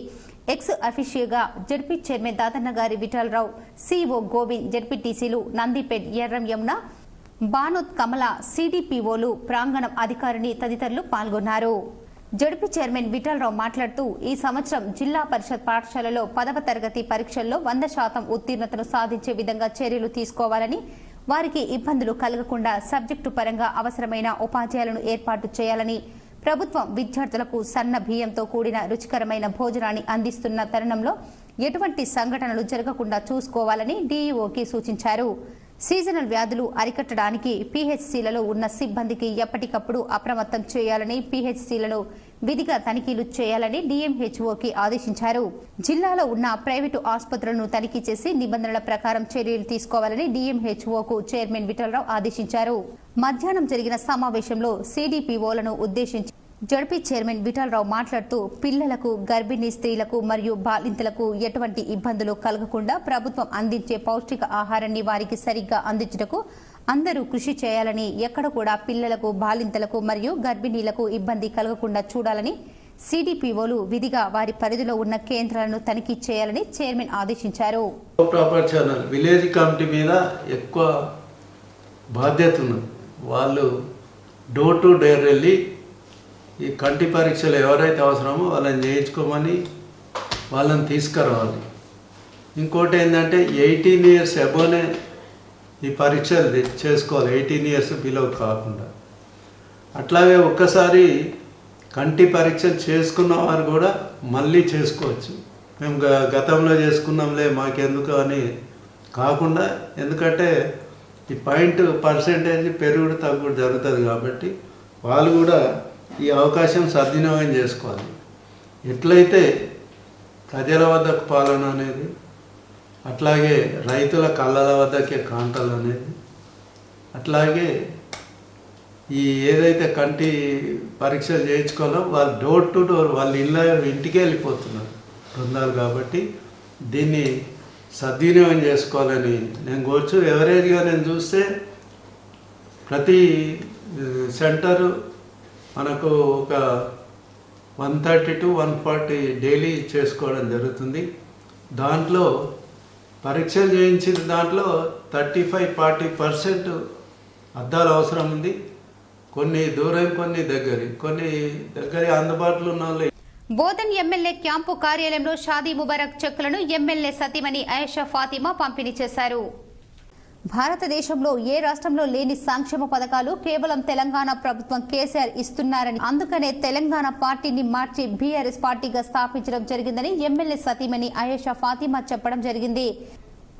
ఎక్స్ అఫీషియోగా ZP chairman Dadannagari Vithalrao, CEO Govind, జడ్పీటీసీలు నందిపేట్, ఎర్రం యమున, బానోత్ కమల, సిడిపిఓలు, ప్రాంగణం అధికారిని తదితరులు పాల్గొన్నారు. జడ్పీ చైర్మన్ విఠలరావు మాట్లాడుతూ ఈ సంవత్సరం జిల్లా పరిషత్ పాఠశాలలో 10వ తరగతి పరీక్షల్లో 100% ఉత్తీర్ణతను సాధించే విధంగా చర్యలు తీసుకోవాలని, వారికి ఇబ్బందులు కలగకుండా సబ్జెక్టు పరంగా అవసరమైన ఉపాధ్యాయులను ఏర్పాటు చేయాలని, ప్రభుత్వం విద్యార్థులకు సన్న బియ్యంతో కూడిన రుచికరమైన భోజనాన్ని అందిస్తున్న తరుణంలో ఎటువంటి సంఘటనలు జరగకుండా చూసుకోవాలని డీఈఓకి సూచించారు. సీజనల్ వ్యాధులు అరికట్టడానికి పీహెచ్సీలలో ఉన్న సిబ్బందికి ఎప్పటికప్పుడు అప్రమత్తం చేయాలని, పీహెచ్సీలలో విధిగా తనిఖీలు చేయాలని డిఎంహెచ్ఓకి ఆదేశించారు. జిల్లాలో ఉన్న ప్రైవేటు ఆసుపత్రులను తనిఖీ చేసి నిబంధనల ప్రకారం చర్యలు తీసుకోవాలని డిఎంహెచ్ఓకు చైర్మన్ విఠలరావు ఆదేశించారు. మధ్యాహ్నం జరిగిన సమావేశంలో సిడిపిఓలను ఉద్దేశించి జడ్పీ చైర్మన్ విఠలరావు మాట్లాడుతూ పిల్లలకు, గర్భిణీ స్త్రీలకు మరియు బాలింతలకు ఎటువంటి ఇబ్బందులు కలగకుండా ప్రభుత్వం అందించే పౌష్టిక ఆహారాన్ని వారికి సరిగ్గా అందించుటకు అందరూ కృషి చేయాలని, ఎక్కడ కూడా పిల్లలకు, బాలింతలకు మరియు గర్భిణీలకు ఇబ్బంది కలగకుండా చూడాలని, సిడిపిఓలు విధిగా వారి పరిధిలో ఉన్న కేంద్రాలను తనిఖీ చేయాలని చైర్మన్ ఆదేశించారు. ప్రాపర్ ఛానల్ విలేజ్ కమిటీ మీద ఎక్కువ బాధ్యత ఉన్నది. వాళ్ళు డోర్ టు డోర్ వెళ్ళి ఈ కంటి పరీక్షలు ఎవరైతే అవసరమో వాళ్ళని చేయించుకోమని వాళ్ళని తీసుకురావాలి. ఇంకోటి ఏంటంటే 18 years అబోనే ఈ పరీక్షలు చేసుకోవాలి, 18 years బిలో కాకుండా. అట్లాగే ఒక్కసారి కంటి పరీక్షలు చేసుకున్న వారు కూడా మళ్ళీ చేసుకోవచ్చు. మేము గతంలో చేసుకున్నాంలే మాకెందుకు అని కాకుండా, ఎందుకంటే ఈ పర్సెంటేజ్ పెరుగుడు తగ్గుడు జరుగుతుంది కాబట్టి వాళ్ళు కూడా ఈ అవకాశం సద్వినియోగం చేసుకోవాలి. ఎట్లయితే ప్రజల వద్దకు పాలన అనేది, అట్లాగే రైతుల కళ్ళల వద్దకే కాంటలు అనేది, అట్లాగే ఈ ఏదైతే కంటి పరీక్షలు చేయించుకోవాలో వాళ్ళు డోర్ టు డోర్ వాళ్ళ ఇంటికి వెళ్ళిపోతున్నారు బృందాలు. కాబట్టి దీన్ని సద్వినియోగం చేసుకోవాలని నేను కోరుచు. ఎవరేజ్గా నేను చూస్తే ప్రతి సెంటరు మనకు ఒక 130 to 140 డైలీ చేసుకోవడం జరుగుతుంది. దాంట్లో పరీక్షలు చేయించిన దాంట్లో 35-40% అద్దాలు అవసరం ఉంది. కొన్ని దూరం, కొన్ని దగ్గర అందుబాటులో ఉన్న వాళ్ళు. బోధన్ ఎమ్మెల్యే క్యాంపు కార్యాలయంలో షాదీ ముబారక్ చెక్కులను ఎమ్మెల్యే సతీమణి ఆయేషా ఫాతిమా పంపిణీ చేశారు. భారతదేశంలో ఏ రాష్ట్రంలో లేని సంక్షేమ పథకాలు కేవలం తెలంగాణ ప్రభుత్వం కేసీఆర్ ఇస్తున్నారని, అందుకనే తెలంగాణ పార్టీని మార్చి బీఆర్ఎస్ పార్టీగా స్థాపించడం జరిగిందని ఎమ్మెల్యే సతీమణి ఆయేషా ఫాతిమా చెప్పడం జరిగింది.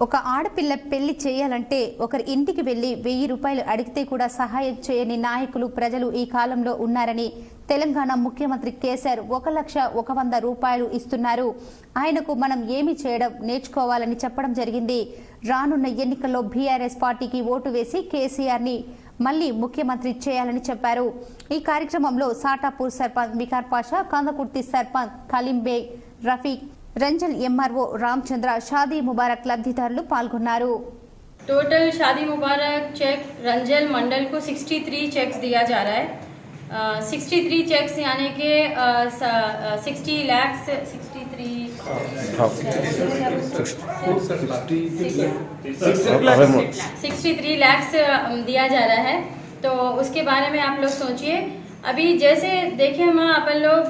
ఒక ఆడపిల్ల పెళ్లి చేయాలంటే ఒకరి ఇంటికి వెళ్లి 1000 రూపాయలు అడిగితే కూడా సహాయం చేయని నాయకులు, ప్రజలు ఈ కాలంలో ఉన్నారని, తెలంగాణ ముఖ్యమంత్రి కేసీఆర్ 1,100 రూపాయలు ఇస్తున్నారు. ఆయనకు మనం ఏమి చేయడం నేర్చుకోవాలని చెప్పడం జరిగింది. రానున్న ఎన్నికల్లో బీఆర్ఎస్ పార్టీకి ఓటు వేసి కేసీఆర్ని మళ్లీ ముఖ్యమంత్రి చేయాలని చెప్పారు. ఈ కార్యక్రమంలో సాటాపూర్ సర్పంచ్ మికార్ పాషా, కందకుర్తి సర్పంచ్ ఖలీంబే, రఫీక్, रंजल एमआरओ रामचंद्र, शादी मुबारक लब्धिदारुलु पाल्गొన్నారు. टोटल शादी मुबारक चेक रंजल मंडल को 63 चेक्स दिया जा रहा है. 63 चेक्स यानी कि 60 लाख 63 लाख दिया जा रहा है. तो उसके बारे में आप लोग सोचिए. अभी जैसे देखिए माँ, अपन लोग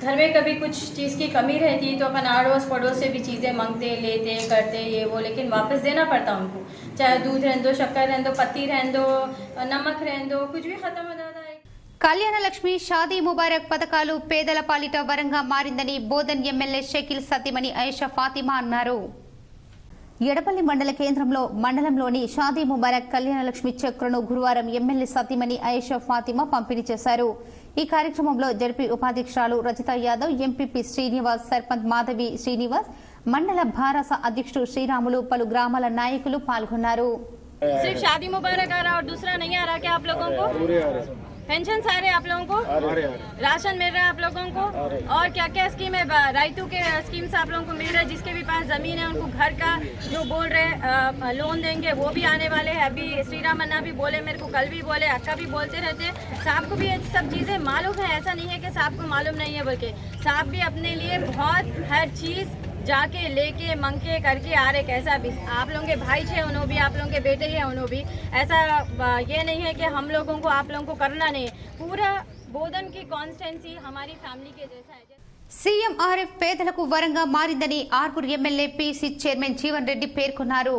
घर में कभी कुछ चीज़ की कमी रहती तो अपन आड़ोस पड़ोस से भी चीज़ें मांगते लेते करते ये वो, लेकिन वापस देना पड़ता उनको, चाहे दूध रहने दो, शक्कर रहने दो, पत्ती रहने दो, नमक रहने दो, कुछ भी ख़त्म हो जाता है। కళ్యాణ లక్ష్మి షాదీ ముబారక్ పథకాలు పేదల పాలిట వరంగా మారిందని బోధన్ ఎమ్మెల్యే షకీల్ సతీమణి ఆయేషా ఫాతిమా అన్నారు. ఎడపల్లి మండల కేంద్రంలో మండలంలోని షాదీ ముబారక్ కళ్యాణ లక్ష్మి చెక్కులను గురువారం ఎమ్మెల్యే సతీమణి ఆయేషా ఫాతిమా పంపిణీ చేశారు. ఈ కార్యక్రమంలో జడ్పీ ఉపాధ్యక్షురాలు రజిత యాదవ్, ఎంపీపీ శ్రీనివాస్, సర్పంచ్ మాధవి శ్రీనివాస్, మండల భారస అధ్యక్షుడు శ్రీరాములు, పలు గ్రామాల నాయకులు పాల్గొన్నారు. सिर्फ शादी मुबारक आ रहा और दूसरा नहीं आ रहा क्या आप लोगों को? पेंशन सारे आप लोगों को, राशन मिल रहा है आप लोगों को, और क्या क्या स्कीम है, रायतू के स्कीम्स आप लोगों को मिल रहा है. जिसके भी पास जमीन है उनको घर का जो बोल रहे लोन देंगे वो भी आने वाले हैं. अभी श्रीराम अन्ना भी बोले, मेरे को कल भी बोले, अक्का भी बोलते रहते हैं. साहब को भी ये सब चीज़ें मालूम है, ऐसा नहीं है कि साहब को मालूम नहीं है, बल्कि साहब भी अपने लिए बहुत हर चीज़ जाके लेके मंग के करके आ रहे. कैसा भी आप लोगों के भाई छे उन्होंने भी, आप लोगों के बेटे ही हैं उन्होंने भी, ऐसा ये नहीं है कि हम लोगों को आप लोगों को करना नहीं. पूरा बोधन की कॉन्स्टेंसी हमारी फैमिली के जैसा है. సీఎం ఆర్ఎఫ్ పేదలకు వరంగా మారిందని Armoor MLA PC chairman Jeevan Reddy పేర్కొన్నారు.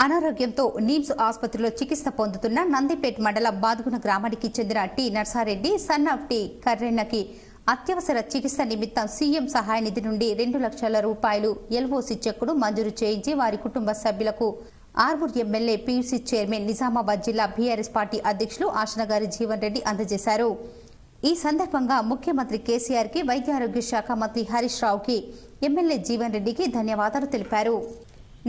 అనారోగ్యంతో నిమ్స్ ఆసుపత్రిలో చికిత్స పొందుతున్న నందిపేట్ మండల బాదుగున గ్రామానికి చెందిన T Narsareddy, son of T కర్రెన్నకి అత్యవసర చికిత్స నిమిత్తం సీఎం సహాయ నిధి నుండి 2 లక్షల రూపాయలు ఎల్ఓసి చెక్కును మంజూరు చేయించి వారి కుటుంబ సభ్యులకు Armoor MLA PUC chairman, Nizamabad జిల్లా బీఆర్ఎస్ పార్టీ అధ్యక్షులు ఆశనగారి జీవన్ రెడ్డి అందజేశారు. ఈ సందర్భంగా ముఖ్యమంత్రి కేసీఆర్ కి, వైద్య ఆరోగ్య శాఖ మంత్రి హరీష్ రావుకి ఎమ్మెల్యే జీవన్ రెడ్డికి ధన్యవాదాలు తెలిపారు.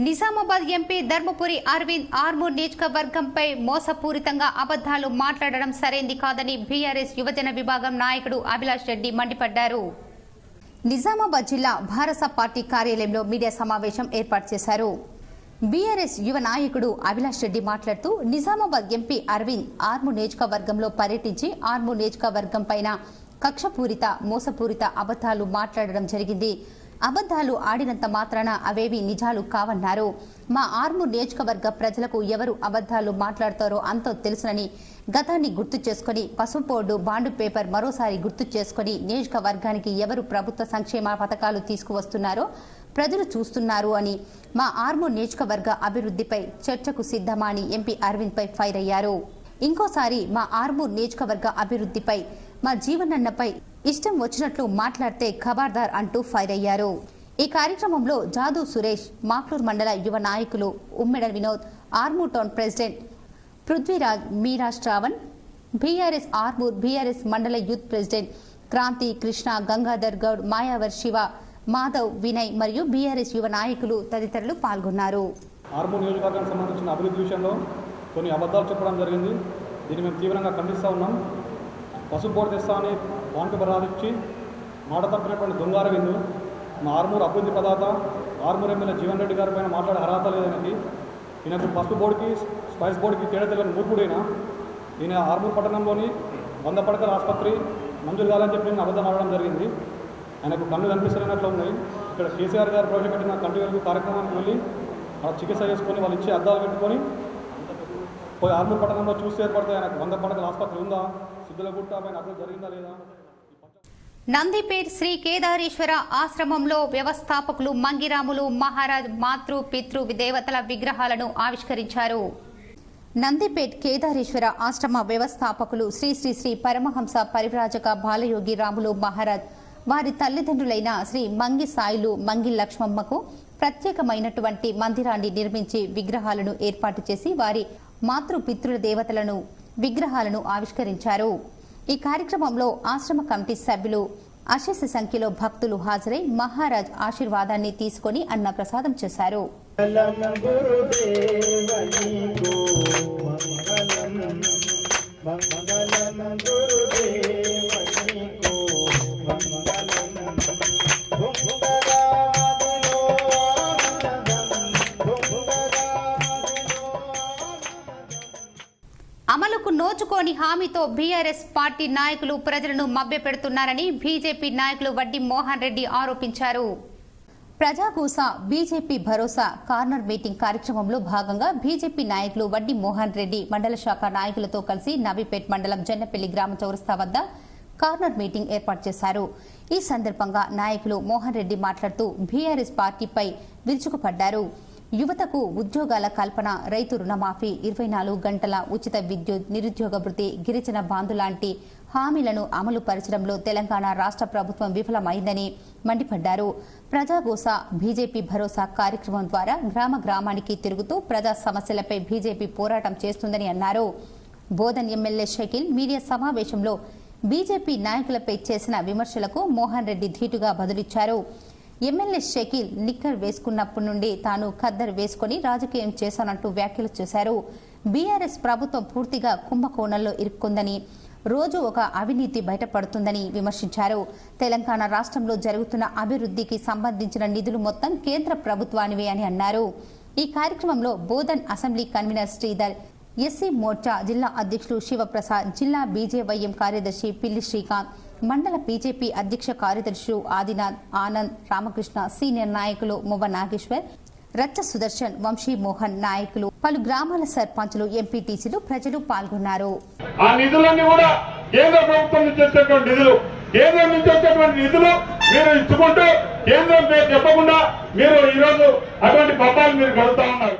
నిజామాబాద్ ఎంపీ ధర్మపురి అరవింద్ ఆర్మూర్ నియోజకవర్గంపై మోసపూరితంగా అబద్దాలు మాట్లాడడం సరైంది కాదని బీఆర్ఎస్ యువజన విభాగం నాయకుడు అభిలాష్ రెడ్డి మండిపడ్డారు. నిజామాబాద్ జిల్లా భారస పార్టీ కార్యాలయంలో మీడియా సమావేశం ఏర్పాటు చేశారు. బీఆర్ఎస్ యువ నాయకుడు అభిలాష్ రెడ్డి మాట్లాడుతూ, నిజామాబాద్ ఎంపీ అరవింద్ ఆర్మూర్ నియోజకవర్గంలో పర్యటించి ఆర్మూర్ నియోజకవర్గం పైన కక్షపూరిత, మోసపూరిత అబద్దాలు మాట్లాడడం జరిగింది. అబద్దాలు ఆడినంత మాత్రాన అవేవి నిజాలు కావన్నారు. మా ఆర్మూర్ నియోజకవర్గ ప్రజలకు ఎవరు అబద్దాలు మాట్లాడతారో అంతో తెలుసునని, గతాన్ని గుర్తు చేసుకుని, పసుపు బోర్డు బాండు పేపర్ మరోసారి గుర్తు చేసుకుని, నియోజకవర్గానికి ఎవరు ప్రభుత్వ సంక్షేమ పథకాలు తీసుకువస్తున్నారో ప్రజలు చూస్తున్నారు అని, మా ఆర్మూర్ నియోజకవర్గ అభివృద్ధిపై చర్చకు సిద్ధమా అని ఎంపీ అరవింద్ పై ఫైర్ అయ్యారు. ఇంకోసారి మా ఆర్మూర్ నియోజకవర్గ అభివృద్ధిపై, మా జీవనన్నపై ఇష్టం వచ్చినట్లు మాట్లాడితే ఖబర్దార్ అంటూ ఫైర్ అయ్యారు. ఈ కార్యక్రమంలో జాదు సురేష్, మాక్లూర్ మండల యువ నాయకులు ఉమ్మెడ వినోద్, ఆర్మూర్ టౌన్ ప్రెసిడెంట్ పృథ్వీరాజ్, మీరా శ్రావణ్, బీఆర్ఎస్ ఆర్మూర్ బీఆర్ఎస్ మండల యూత్ ప్రెసిడెంట్ క్రాంతి, కృష్ణ, గంగాధర్ గౌడ్, మాయావర్ శివ, మాధవ్, వినయ్ మరియు బీఆర్ఎస్ యువ నాయకులు తదితరులు పాల్గొన్నారు. ఆర్మూర్ నియోజకవర్గానికి సంబంధించిన అభివృద్ధి విషయంలో కొన్ని అబద్ధాలు చెప్పడం జరిగింది. దీన్ని మేము తీవ్రంగా ఖండిస్తూ ఉన్నాం. పసుపు బోర్డు తెస్తామని బాండ్ రాదిచ్చి మాట తప్పినటువంటి దొంగ అరవింద్ మా ఆర్మూర్ అభివృద్ధి పదార్థ ఆర్మూర్ ఎమ్మెల్యే జీవన్ రెడ్డి గారి పైన మాట్లాడే అర్హత లేదనేది, ఈయనకు పసుపు బోర్డుకి స్పైస్ బోర్డుకి తేడా తెలియని మూర్ఖుడైనా ఈయన ఆర్మూర్ పట్టణంలోని 100 పడకల ఆసుపత్రి మంజూరు కావాలని చెప్పి నేను అబద్ధం ఆడడం జరిగింది. ఆయనకు కళ్ళు కనిపిస్తున్నట్లు ఉన్నాయి. ఇక్కడ కేసీఆర్ గారు ప్రవేశపెట్టిన కంటి వెలుగు కార్యక్రమానికి వెళ్ళి అలా చికిత్స చేసుకొని వాళ్ళు ఇచ్చి అద్దాలు పెట్టుకొని పోయి ఆర్మూర్ పట్టణంలో చూసి ఏర్పడితే ఆయనకు 100 పడకల ఆసుపత్రి ఉందా, సిద్ధులగుట్ట పైన అభివృద్ధి జరిగిందా లేదా? నందిపేట్ శ్రీ కేదారేశ్వర ఆశ్రమంలో వ్యవస్థాపకులు మంగిరాములు మహారాజ్ మాతృ పితృ దేవతల విగ్రహాలను ఆవిష్కరించారు. నందిపేట్ కేదారేశ్వర ఆశ్రమ వ్యవస్థాపకులు శ్రీ శ్రీ శ్రీ పరమహంస పరివ్రాజక బాలయోగి రాములు మహారాజ్ వారి తల్లిదండ్రులైన శ్రీ మంగి సాయిలు మంగి లక్ష్మమ్మకు ప్రత్యేకమైనటువంటి మందిరాన్ని నిర్మించి విగ్రహాలను ఏర్పాటు చేసి వారి మాతృ పితృ దేవతలను విగ్రహాలను ఆవిష్కరించారు. ఈ కార్యక్రమంలో ఆశ్రమ కమిటీ సభ్యులు అశేష సంఖ్యలో భక్తులు హాజరై మహారాజ్ ఆశీర్వాదాన్ని తీసుకుని అన్న ప్రసాదం చేశారు. అమలుకు నోచుకోని హామీతో బీఆర్ఎస్ పార్టీ నాయకులు ప్రజలను మభ్యపెడుతున్నారని బీజేపీ నాయకులు వడ్డీ మోహన్ రెడ్డి ఆరోపించారు. ప్రజాగూస బీజేపీ భరోసా కార్నర్ మీటింగ్ కార్యక్రమంలో భాగంగా బీజేపీ నాయకులు వడ్డీ మోహన్ రెడ్డి మండల శాఖ నాయకులతో కలిసి నవీపేట్ మండలం జన్నపల్లి గ్రామ చౌరస్తా వద్ద కార్నర్ మీటింగ్ ఏర్పాటు చేశారు. ఈ సందర్భంగా నాయకులు మోహన్ రెడ్డి మాట్లాడుతూ బీఆర్ఎస్ పార్టీపై విరుచుకుపడ్డారు. యువతకు ఉద్యోగాల కల్పన, రైతు రుణమాఫీ, 24 గంటల ఉచిత విద్యుత్, నిరుద్యోగ భృతి, గిరిజన బాంధు లాంటి హామీలను అమలు పరచడంలో తెలంగాణ రాష్ట్ర ప్రభుత్వం విఫలమైందని మండిపడ్డారు. ప్రజాగోస బీజేపీ భరోసా కార్యక్రమం ద్వారా గ్రామ గ్రామానికి తిరుగుతూ ప్రజా సమస్యలపై బీజేపీ పోరాటం చేస్తుందని అన్నారు. బోధన్ ఎమ్మెల్యే షకీల్ మీడియా సమావేశంలో బీజేపీ నాయకులపై చేసిన విమర్శలకు మోహన్ రెడ్డి ధీటుగా బదులిచ్చారు. ఎమ్మెల్యే షకీల్ నిక్కర్ వేసుకున్నప్పటి నుండి తాను ఖద్దరు వేసుకుని రాజకీయం చేశానంటూ వ్యాఖ్యలు చేశారు. బీఆర్ఎస్ ప్రభుత్వం పూర్తిగా కుంభకోణంలో ఇరుక్కుందని, రోజు ఒక అవినీతి బయటపడుతుందని విమర్శించారు. తెలంగాణ రాష్ట్రంలో జరుగుతున్న అభివృద్ధికి సంబంధించిన నిధులు మొత్తం కేంద్ర ప్రభుత్వానివే అని అన్నారు. ఈ కార్యక్రమంలో Bodhan assembly convener Sridhar, SC Morcha జిల్లా అధ్యక్షులు శివప్రసాద్, జిల్లా బీజేవైఎం కార్యదర్శి పిల్లి శ్రీకాంత్, మండల బీజేపీ అధ్యక్ష కార్యదర్శులు ఆదినాథ్, ఆనంద్, రామకృష్ణ, సీనియర్ నాయకులు మువ్వ నాగేశ్వర్, రచ్చ సుదర్శన్, వంశీ మోహన్, నాయకులు, పలు గ్రామాల సర్పంచులు, ఎంపీటీసీలు, ప్రజలు పాల్గొన్నారు. ఆ నిధులన్నీ కూడా కేంద్ర ప్రభుత్వం నుంచి వచ్చేటువంటి నిధులు, కేంద్రం నుంచి వచ్చేటువంటి నిధులు మీరు ఇచ్చుకుంటూ కేంద్రం పేరు చెప్పకుండా మీరు ఈరోజు అటువంటి పబ్బాలు మీరు గడుపుతా ఉన్నారు.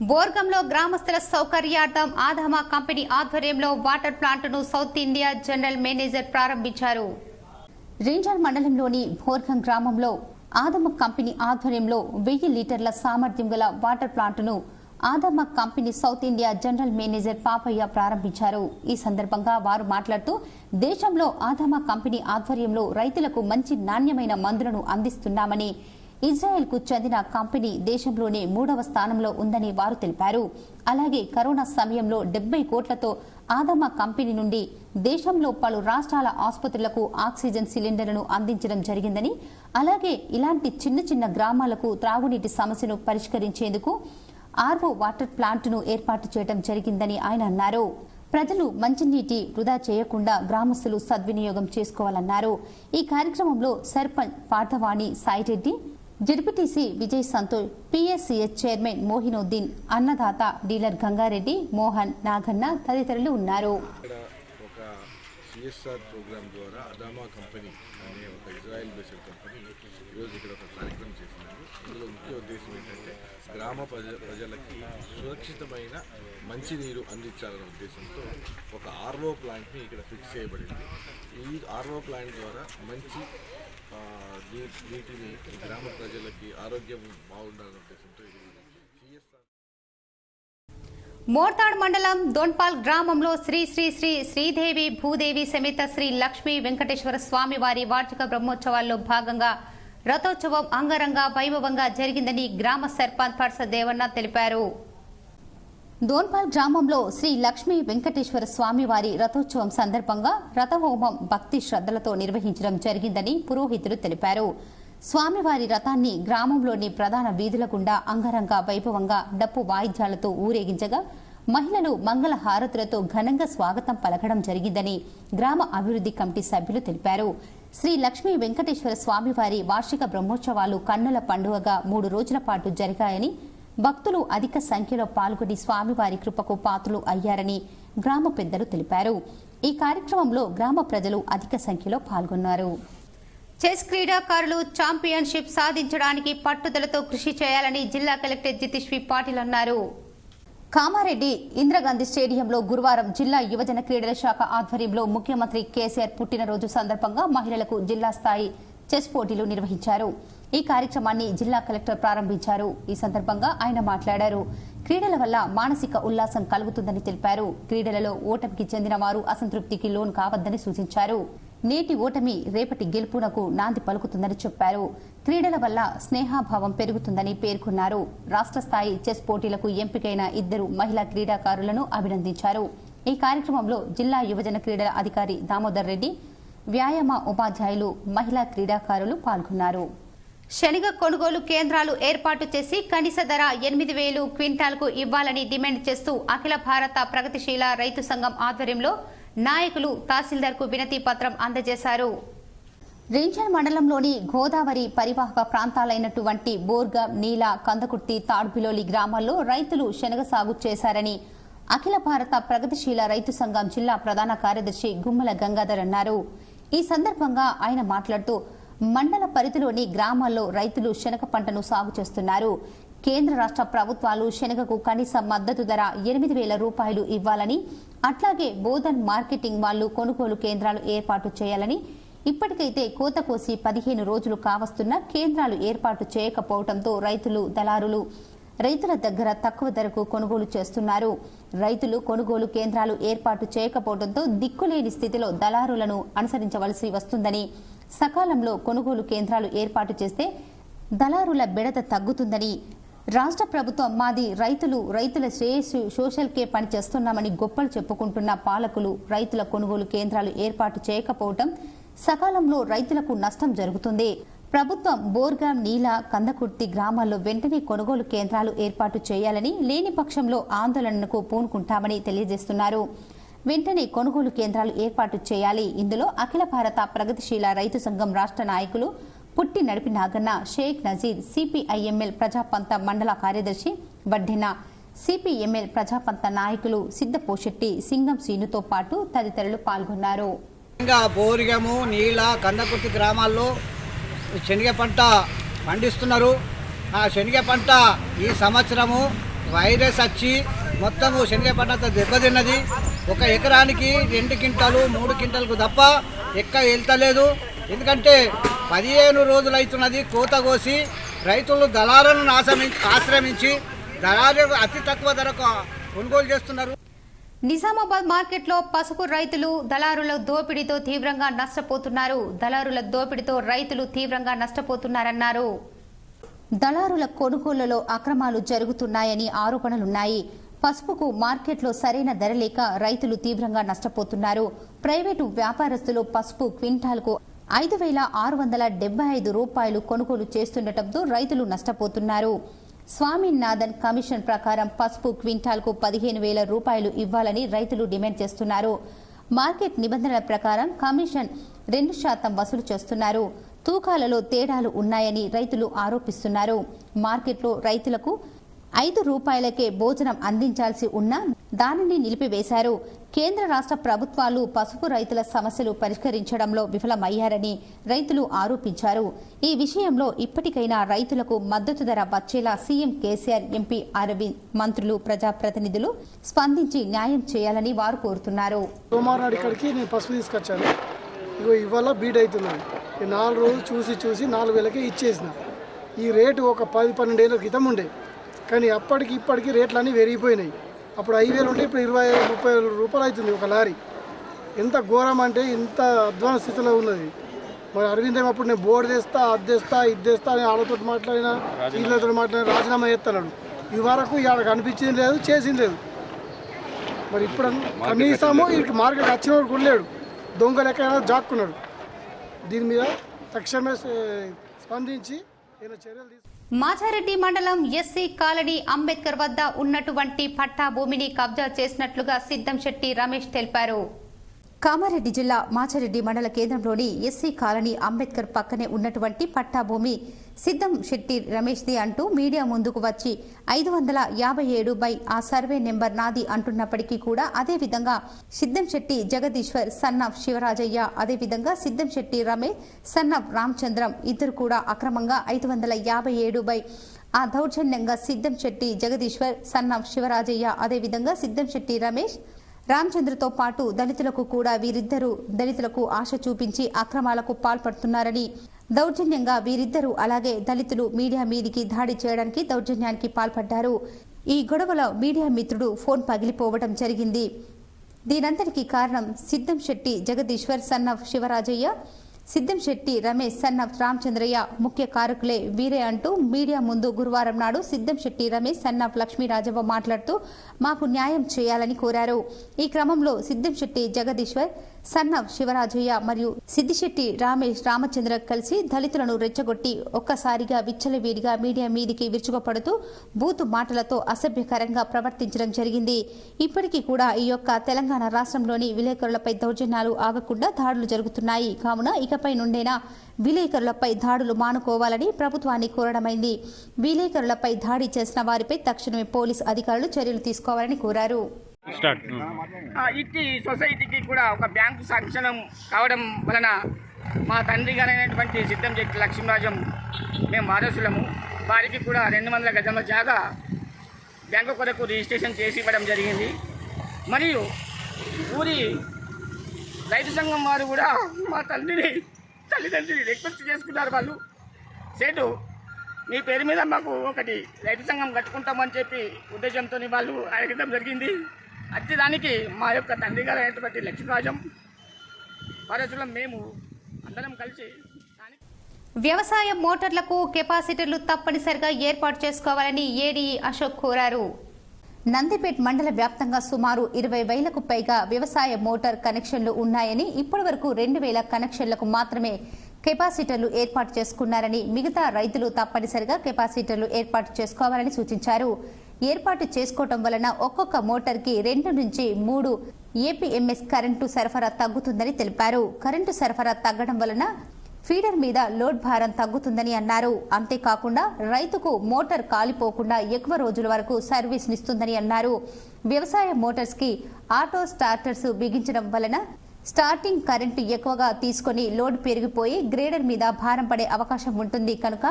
బోర్గంలో గ్రామస్తుల సౌకర్యార్థం ఆదామా కంపెనీ ఆధ్వర్యంలో వాటర్ ప్లాంట్ను సౌత్ ఇండియా జనరల్ మేనేజర్ ప్రారంభించారు. రేంజర్ మండలంలోని బోర్గం గ్రామంలో ఆదామా కంపెనీ ఆధ్వర్యంలో 1000 లీటర్ల సామర్థ్యం గల వాటర్ ప్లాంట్ను Adama company south India general manager Papaiah ప్రారంభించారు. ఈ సందర్భంగా వారు మాట్లాడుతూ దేశంలో ఆదామా కంపెనీ ఆధ్వర్యంలో రైతులకు మంచి నాణ్యమైన మందులను అందిస్తున్నామని, ఇజ్రాయెల్ కు చెందిన కంపెనీ దేశంలోనే 3వ స్థానంలో ఉందని వారు తెలిపారు. అలాగే కరోనా సమయంలో 70 కోట్లతో ఆదామా కంపెనీ నుండి దేశంలో పలు రాష్ట్రాల ఆసుపత్రులకు ఆక్సిజన్ సిలిండర్లను అందించడం జరిగిందని, అలాగే ఇలాంటి చిన్న చిన్న గ్రామాలకు త్రాగునీటి సమస్యను పరిష్కరించేందుకు ఆర్వో వాటర్ ప్లాంట్ను ఏర్పాటు చేయడం జరిగిందని ఆయన అన్నారు. ప్రజలు మంచినీటి వృధా చేయకుండా గ్రామస్తులు సద్వినియోగం చేసుకోవాలన్నారు. ఈ కార్యక్రమంలో sarpanch Parthavani Saireddy, ZPTC Vijay Santosh, PSCS chairman Mohinuddin, Annadata dealer Gangareddy, Mohan, Naganna తదితరులు ఉన్నారు. ఒక సిఎస్ఆర్ ప్రోగ్రామ్ ద్వారా అదామా కంపెనీ అనే ఒక ఇజ్రాయెల్ బేస్డ్ కంపెనీ ఈరోజు ఇక్కడ ఒక కార్యక్రమం చేస్తున్నారు. ఇందులో ముఖ్య ఉద్దేశం ఏంటంటే గ్రామ ప్రజలకి సురక్షితమైన మంచినీరు అందించాలనే ఉద్దేశంతో ఒక ఆర్వో ప్లాంట్ని ఇక్కడ ఫిక్స్ చేయబడింది. ఈ ఆర్వో ప్లాంట్ ద్వారా మంచి నీటిని గ్రామ ప్రజలకి ఆరోగ్యం బాగుండాలనే ఉద్దేశంతో మోర్తాడ్ మండలం దోన్పాల్ గ్రామంలో శ్రీ శ్రీ శ్రీ శ్రీదేవి భూదేవి సమేత శ్రీ లక్ష్మీ వెంకటేశ్వర స్వామి వారి వార్షిక బ్రహ్మోత్సవాల్లో భాగంగా రథోత్సవం అంగరంగ వైభవంగా జరిగిందని గ్రామ సర్పంచ్ పర్స దేవన్న తెలిపారు. దోన్పాల్ గ్రామంలో శ్రీ లక్ష్మీ వెంకటేశ్వర స్వామి వారి రథోత్సవం సందర్భంగా రథహోమం భక్తి శ్రద్ధలతో నిర్వహించడం జరిగిందని పురోహితులు తెలిపారు. స్వామివారి రథాన్ని గ్రామంలోని ప్రధాన వీధుల గుండా అంగరంగ వైభవంగా డప్పు వాయిద్యాలతో ఊరేగించగా మహిళలు మంగళ హారతులతో ఘనంగా స్వాగతం పలకడం జరిగిందని గ్రామ అభివృద్ధి కమిటీ సభ్యులు తెలిపారు. శ్రీ లక్ష్మీ వెంకటేశ్వర స్వామివారి వార్షిక బ్రహ్మోత్సవాలు కన్నుల పండుగగా 3 రోజుల పాటు జరిగాయని, భక్తులు అధిక సంఖ్యలో పాల్గొని స్వామివారి కృపకు పాత్రులు అయ్యారని గ్రామ పెద్దలు తెలిపారు. ఈ కార్యక్రమంలో గ్రామ ప్రజలు అధిక సంఖ్యలో పాల్గొన్నారు. చెస్ క్రీడాకారులు ఛాంపియన్షిప్ సాధించడానికి పట్టుదలతో కృషి చేయాలని జిల్లా కలెక్టర్ జితేశ్వరి పాటిల్ అన్నారు. కామారెడ్డి ఇందిరాగాంధీ స్టేడియంలో గురువారం జిల్లా యువజన క్రీడల శాఖ ఆధ్వర్యంలో ముఖ్యమంత్రి కేసీఆర్ పుట్టినరోజు సందర్భంగా మహిళలకు జిల్లా స్థాయి చెస్ పోటీలు నిర్వహించారు. ఈ కార్యక్రమాన్ని జిల్లా కలెక్టర్ ప్రారంభించారు. ఈ సందర్భంగా ఆయన మాట్లాడారు. క్రీడల వల్ల మానసిక ఉల్లాసం కలుగుతుందని తెలిపారు. క్రీడలలో ఓటమికి చెందిన వారు అసంతృప్తికి లోన్ కావద్దని సూచించారు. నేటి ఓటమి రేపటి గెలుపునకు నాంది పలుకుతుందని చెప్పారు. క్రీడల వల్ల స్నేహాభావం పెరుగుతుందని పేర్కొన్నారు. రాష్ట్ర స్థాయి చెస్ పోటీలకు ఎంపికైన 2 మహిళా క్రీడాకారులను అభినందించారు. ఈ కార్యక్రమంలో జిల్లా యువజన క్రీడల అధికారి దామోదర్ రెడ్డి, వ్యాయామ ఉపాధ్యాయులు, మహిళా క్రీడాకారులు పాల్గొన్నారు. శనగ కొనుగోలు కేంద్రాలు ఏర్పాటు చేసి కనీస ధర 8,000 క్వింటాల్కు ఇవ్వాలని డిమాండ్ చేస్తూ అఖిల భారత ప్రగతిశీల రైతు సంఘం ఆధ్వర్యంలో నాయకులు తహసీల్దార్కు వినతి పత్రం అందజేశారు. రేంజర్ మండలంలోని గోదావరి పరివాహక ప్రాంతాలైనటువంటి బోర్గం, నీల, కందకుర్తి, తాడ్పిలోలి గ్రామాల్లో రైతులు శనగ సాగు చేశారని, అఖిల భారత ప్రగతిశీల రైతు సంఘం జిల్లా ప్రధాన కార్యదర్శి గుమ్మల గంగాధర్ అన్నారు. ఈ సందర్భంగా ఆయన మాట్లాడుతూ మండల పరిధిలోని గ్రామాల్లో రైతులు శనగ పంటను సాగు చేస్తున్నారు. కేంద్ర రాష్ట్ర ప్రభుత్వాలు శనగకు కనీస మద్దతు ధర 8,000 రూపాయలు ఇవ్వాలని, అట్లాగే బోధన్ మార్కెటింగ్ వాళ్లు కొనుగోలు కేంద్రాలు ఏర్పాటు చేయాలని, ఇప్పటికైతే కోత కోసి 15 రోజులు కావస్తున్నా కేంద్రాలు ఏర్పాటు చేయకపోవడంతో రైతులు దళారులు రైతుల దగ్గర తక్కువ ధరకు కొనుగోలు చేస్తున్నారు. రైతులు కొనుగోలు కేంద్రాలు ఏర్పాటు చేయకపోవడంతో దిక్కులేని స్థితిలో దళారులను అనుసరించవలసి వస్తుందని, సకాలంలో కొనుగోలు కేంద్రాలు ఏర్పాటు చేస్తే దళారుల బెడద తగ్గుతుందని, రాష్ట్ర ప్రభుత్వం మాది రైతుల శ్రేయస్సు సోషల్కే పని చేస్తున్నామని గొప్పలు చెప్పుకుంటున్న పాలకులు రైతుల కొనుగోలు కేంద్రాలు ఏర్పాటు చేయకపోవడం సకాలంలో రైతులకు నష్టం జరుగుతుంది. ప్రభుత్వం బోర్గాం, నీల, కందకుర్తి గ్రామాల్లో వెంటనే కొనుగోలు కేంద్రాలు ఏర్పాటు చేయాలని, లేని పక్షంలో ఆందోళనకు పూనుకుంటామని తెలియజేస్తున్నారు. వెంటనే కొనుగోలు కేంద్రాలు ఏర్పాటు చేయాలి. ఇందులో అఖిల భారత ప్రగతిశీల రైతు సంఘం రాష్ట్ర నాయకులు పుట్టి నడిపి నాగన్న, షేక్ నజీర్, సిపిఐఎంఎల్ ప్రజాపంత మండల కార్యదర్శి వడ్డెన, సిపిఎంఎల్ ప్రజాపంత నాయకులు సిద్ధపోశెట్టి, సింగం సీనుతో పాటు తదితరులు పాల్గొన్నారు. బోరిగము, నీల, కందకుర్తి గ్రామాల్లో శనగ పంట పండిస్తున్నారు. ఆ శనగ పంట ఈ సంవత్సరము వైరస్ వచ్చి మొత్తము శనగ పంట దెబ్బతిన్నది. 1 ఎకరానికి 2 క్వింటాలు 3 క్వింటాలకు తప్ప వెళ్తలేదు. ఎందుకంటే 15 రోజులు అవుతున్నది కోత కోసి. రైతులు దళారులను ఆశ్రమించి దళారులు అతి తక్కువ ధరకు కొనుగోలు చేస్తున్నారు. నిజామాబాద్ మార్కెట్లో పసుపు రైతులు దళారుల దోపిడీతో తీవ్రంగా నష్టపోతున్నారు. దళారుల దోపిడీతో రైతులు తీవ్రంగా నష్టపోతున్నారన్నారు. దళారుల కొనుగోళ్లలో అక్రమాలు జరుగుతున్నాయని ఆరోపణలున్నాయి. పసుపుకు మార్కెట్లో సరైన ధర లేక రైతులు తీవ్రంగా నష్టపోతున్నారు. ప్రైవేటు వ్యాపారస్తులు పసుపు క్వింటాల్కు 5,675 రూపాయలు కొనుగోలు చేస్తుండటంతో రైతులు నష్టపోతున్నారు. స్వామినాథన్ కమిషన్ ప్రకారం పసుపు క్వింటాల్కు 15,000 రూపాయలు ఇవ్వాలని రైతులు డిమాండ్ చేస్తున్నారు. మార్కెట్ నిబంధనల ప్రకారం కమిషన్ 2% వసూలు చేస్తున్నారు. తూకాలలో తేడాలు ఉన్నాయని రైతులు ఆరోపిస్తున్నారు. మార్కెట్లో రైతులకు 5 రూపాయలకే భోజనం అందించాల్సి ఉన్నా దానిని నిలిపివేశారు. కేంద్ర రాష్ట్ర ప్రభుత్వాలు పసుపు రైతుల సమస్యలు పరిష్కరించడంలో విఫలమయ్యారని రైతులు ఆరోపించారు. ఈ విషయంలో ఇప్పటికైనా రైతులకు మద్దతు ధర వచ్చేలా సీఎం కేసీఆర్, ఎంపీ అరవింద్, మంత్రులు, ప్రజాప్రతినిధులు స్పందించి న్యాయం చేయాలని వారు కోరుతున్నారు. సోమవారం ఇక్కడికి నేను పసుపు తీసుకొచ్చాను. ఇవాళ బీడ్ అవుతున్నాను. 4 రోజులు చూసి 4,000కే ఇచ్చేసిన. ఈ రేటు ఒక 10-12 ఏళ్ళ క్రితం ఉండే, కానీ అప్పటికి ఇప్పటికి రేట్లు అన్నీ పెరిగిపోయినాయి. అప్పుడు 5,000 ఉంటే ఇప్పుడు 20-30 రూపాయలు అవుతుంది ఒక లారీ. ఎంత ఘోరం అంటే ఇంత అధ్వాన స్థితిలో ఉన్నది. మరి అరవింద్ అప్పుడు నేను బోర్డు తెస్తా, అది తెస్తా, ఇది తెస్తా అని వాళ్ళతో మాట్లాడినా, వీళ్ళతో మాట్లాడినా రాజీనామా చేస్తున్నాడు. ఈ వరకు ఇవాళ కనిపించింది లేదు, చేసింది లేదు. మరి ఇప్పుడు కనీసము వీరికి మార్కెట్ వచ్చినవాడు కూడా లేడు. దొంగ లెక్క జాక్కున్నాడు. దీని మీద తక్షణమే స్పందించి చర్యలు తీసుకు. మాచారెడ్డి మండలం ఎస్సీ కాలనీ అంబేద్కర్ వద్ద ఉన్నటువంటి పట్టా భూమిని కబ్జా చేసినట్లుగా సిద్ధంశెట్టి రమేష్ తెలిపారు. కామారెడ్డి జిల్లా మాచారెడ్డి మండల కేంద్రంలోని ఎస్సీ కాలనీ అంబేద్కర్ పక్కనే ఉన్నటువంటి పట్టా భూమి సిద్ధంశెట్టి రమేష్ది అంటూ మీడియా ముందుకు వచ్చి 557 ఆ సర్వే నెంబర్ నాది అంటున్నప్పటికీ కూడా అదేవిధంగా సిద్ధంశెట్టి జగదీశ్వర్, సన్నాఫ్ శివరాజయ్య, అదేవిధంగా సిద్ధంశెట్టి రమేష్, సన్నాఫ్ రామచంద్రం ఇద్దరు కూడా అక్రమంగా 557 ఆ దౌర్జన్యంగా సిద్ధంశెట్టి జగదీశ్వర్, సన్నాఫ్ శివరాజయ్య, అదేవిధంగా సిద్ధంశెట్టి రమేష్, రామచంద్రతో పాటు దళితులకు కూడా వీరిద్దరూ దళితులకు ఆశ చూపించి అక్రమాలకు పాల్పడుతున్నారని, దౌర్జన్యంగా వీరిద్దరూ అలాగే దళితులు మీడియా మీదికి దాడి చేయడానికి దౌర్జన్యానికి పాల్పడ్డారు. ఈ గొడవలో మీడియా మిత్రుడు ఫోన్ పగిలిపోవడం జరిగింది. దీనంతటికీ కారణం సిద్ధంశెట్టి జగదీశ్వర్, సన్నాఫ్ శివరాజయ్య, సిద్ధంశెట్టి రమేష్, సన్నాఫ్ రామచంద్రయ్య ముఖ్య కారకులే వీరే అంటూ మీడియా ముందు గురువారం నాడు సిద్ధంశెట్టి రమేష్, సన్నాఫ్ లక్ష్మీరాజవ్వ మాట్లాడుతూ మాకు న్యాయం చేయాలని కోరారు. ఈ క్రమంలో సిద్ధంశెట్టి జగదీశ్వర్, సన్నాఫ్ శివరాజయ్య మరియు సిద్దిశెట్టి రమేష్, రామచంద్ర కలిసి దళితులను రెచ్చగొట్టి ఒక్కసారిగా విచ్చలవిడిగా మీడియా మీదికి విరుచుకుపడుతూ బూతు మాటలతో అసభ్యకరంగా ప్రవర్తించడం జరిగింది. ఇప్పటికీ కూడా ఈ యొక్క తెలంగాణ రాష్ట్రంలోని విలేకరులపై దౌర్జన్యాలు ఆగకుండా దాడులు జరుగుతున్నాయి. కావున ఇకపై నుండేనా విలేకరులపై దాడులు మానుకోవాలని ప్రభుత్వాన్ని కోరడమైంది. విలేకరులపై దాడి చేసిన వారిపై తక్షణమే పోలీసు అధికారులు చర్యలు తీసుకోవాలని కోరారు. ఇట్టి సొసైటీకి కూడా ఒక బ్యాంకు సాంక్షన్ కావడం వలన మా తండ్రి గారైనటువంటి సిద్ధం చెట్టి లక్ష్మీరాజం మేము వారసులము. వారికి కూడా 200 గజాల జాగా బ్యాంకు కొరకు రిజిస్ట్రేషన్ చేసి ఇవ్వడం జరిగింది. మరియు ఊరి రైతు సంఘం వారు కూడా మా తల్లిదండ్రులు రిక్వెస్ట్ చేసుకున్నారు. వాళ్ళు సేటు మీ పేరు మీద మాకు ఒకటి రైతు సంఘం కట్టుకుంటామని చెప్పి ఉద్దేశంతో వాళ్ళు అడగడం జరిగింది. అట్టి దానికి మా యొక్క తండ్రి గారు అయినటువంటి లక్ష్మీరాజం వారసులం మేము అందరం కలిసి వ్యవసాయ మోటార్లకు కెపాసిటర్లు తప్పనిసరిగా ఏర్పాటు చేసుకోవాలని ఏడీ అశోక్ కోరారు. నందిపేట్ మండల వ్యాప్తంగా సుమారు 20,000కు పైగా వ్యవసాయ మోటార్ కనెక్షన్లు ఉన్నాయని, ఇప్పటివరకు 2,000 కనెక్షన్లకు మాత్రమే కెపాసిటర్లు ఏర్పాటు చేసుకున్నారని, మిగతా రైతులు తప్పనిసరిగా కెపాసిటర్లు ఏర్పాటు చేసుకోవాలని సూచించారు. ఏర్పాటు చేసుకోవటం వలన ఒక్కొక్క మోటార్కి 2 నుంచి 3 ఏపీఎంఎస్ కరెంటు సరఫరా తగ్గుతుందని తెలిపారు. కరెంటు సరఫరా తగ్గడం వలన ఫీడర్ మీద లోడ్ భారం తగ్గుతుందని అన్నారు. అంతేకాకుండా రైతుకు మోటార్ కాలిపోకుండా ఎక్కువ రోజుల వరకు సర్వీస్నిస్తుందని అన్నారు. వ్యవసాయ మోటార్స్ కి ఆటో స్టార్టర్స్ బిగించడం వలన స్టార్టింగ్ కరెంటు ఎక్కువగా తీసుకొని లోడ్ పెరిగిపోయి గ్రేడర్ మీద భారం పడే అవకాశం ఉంటుంది కనుక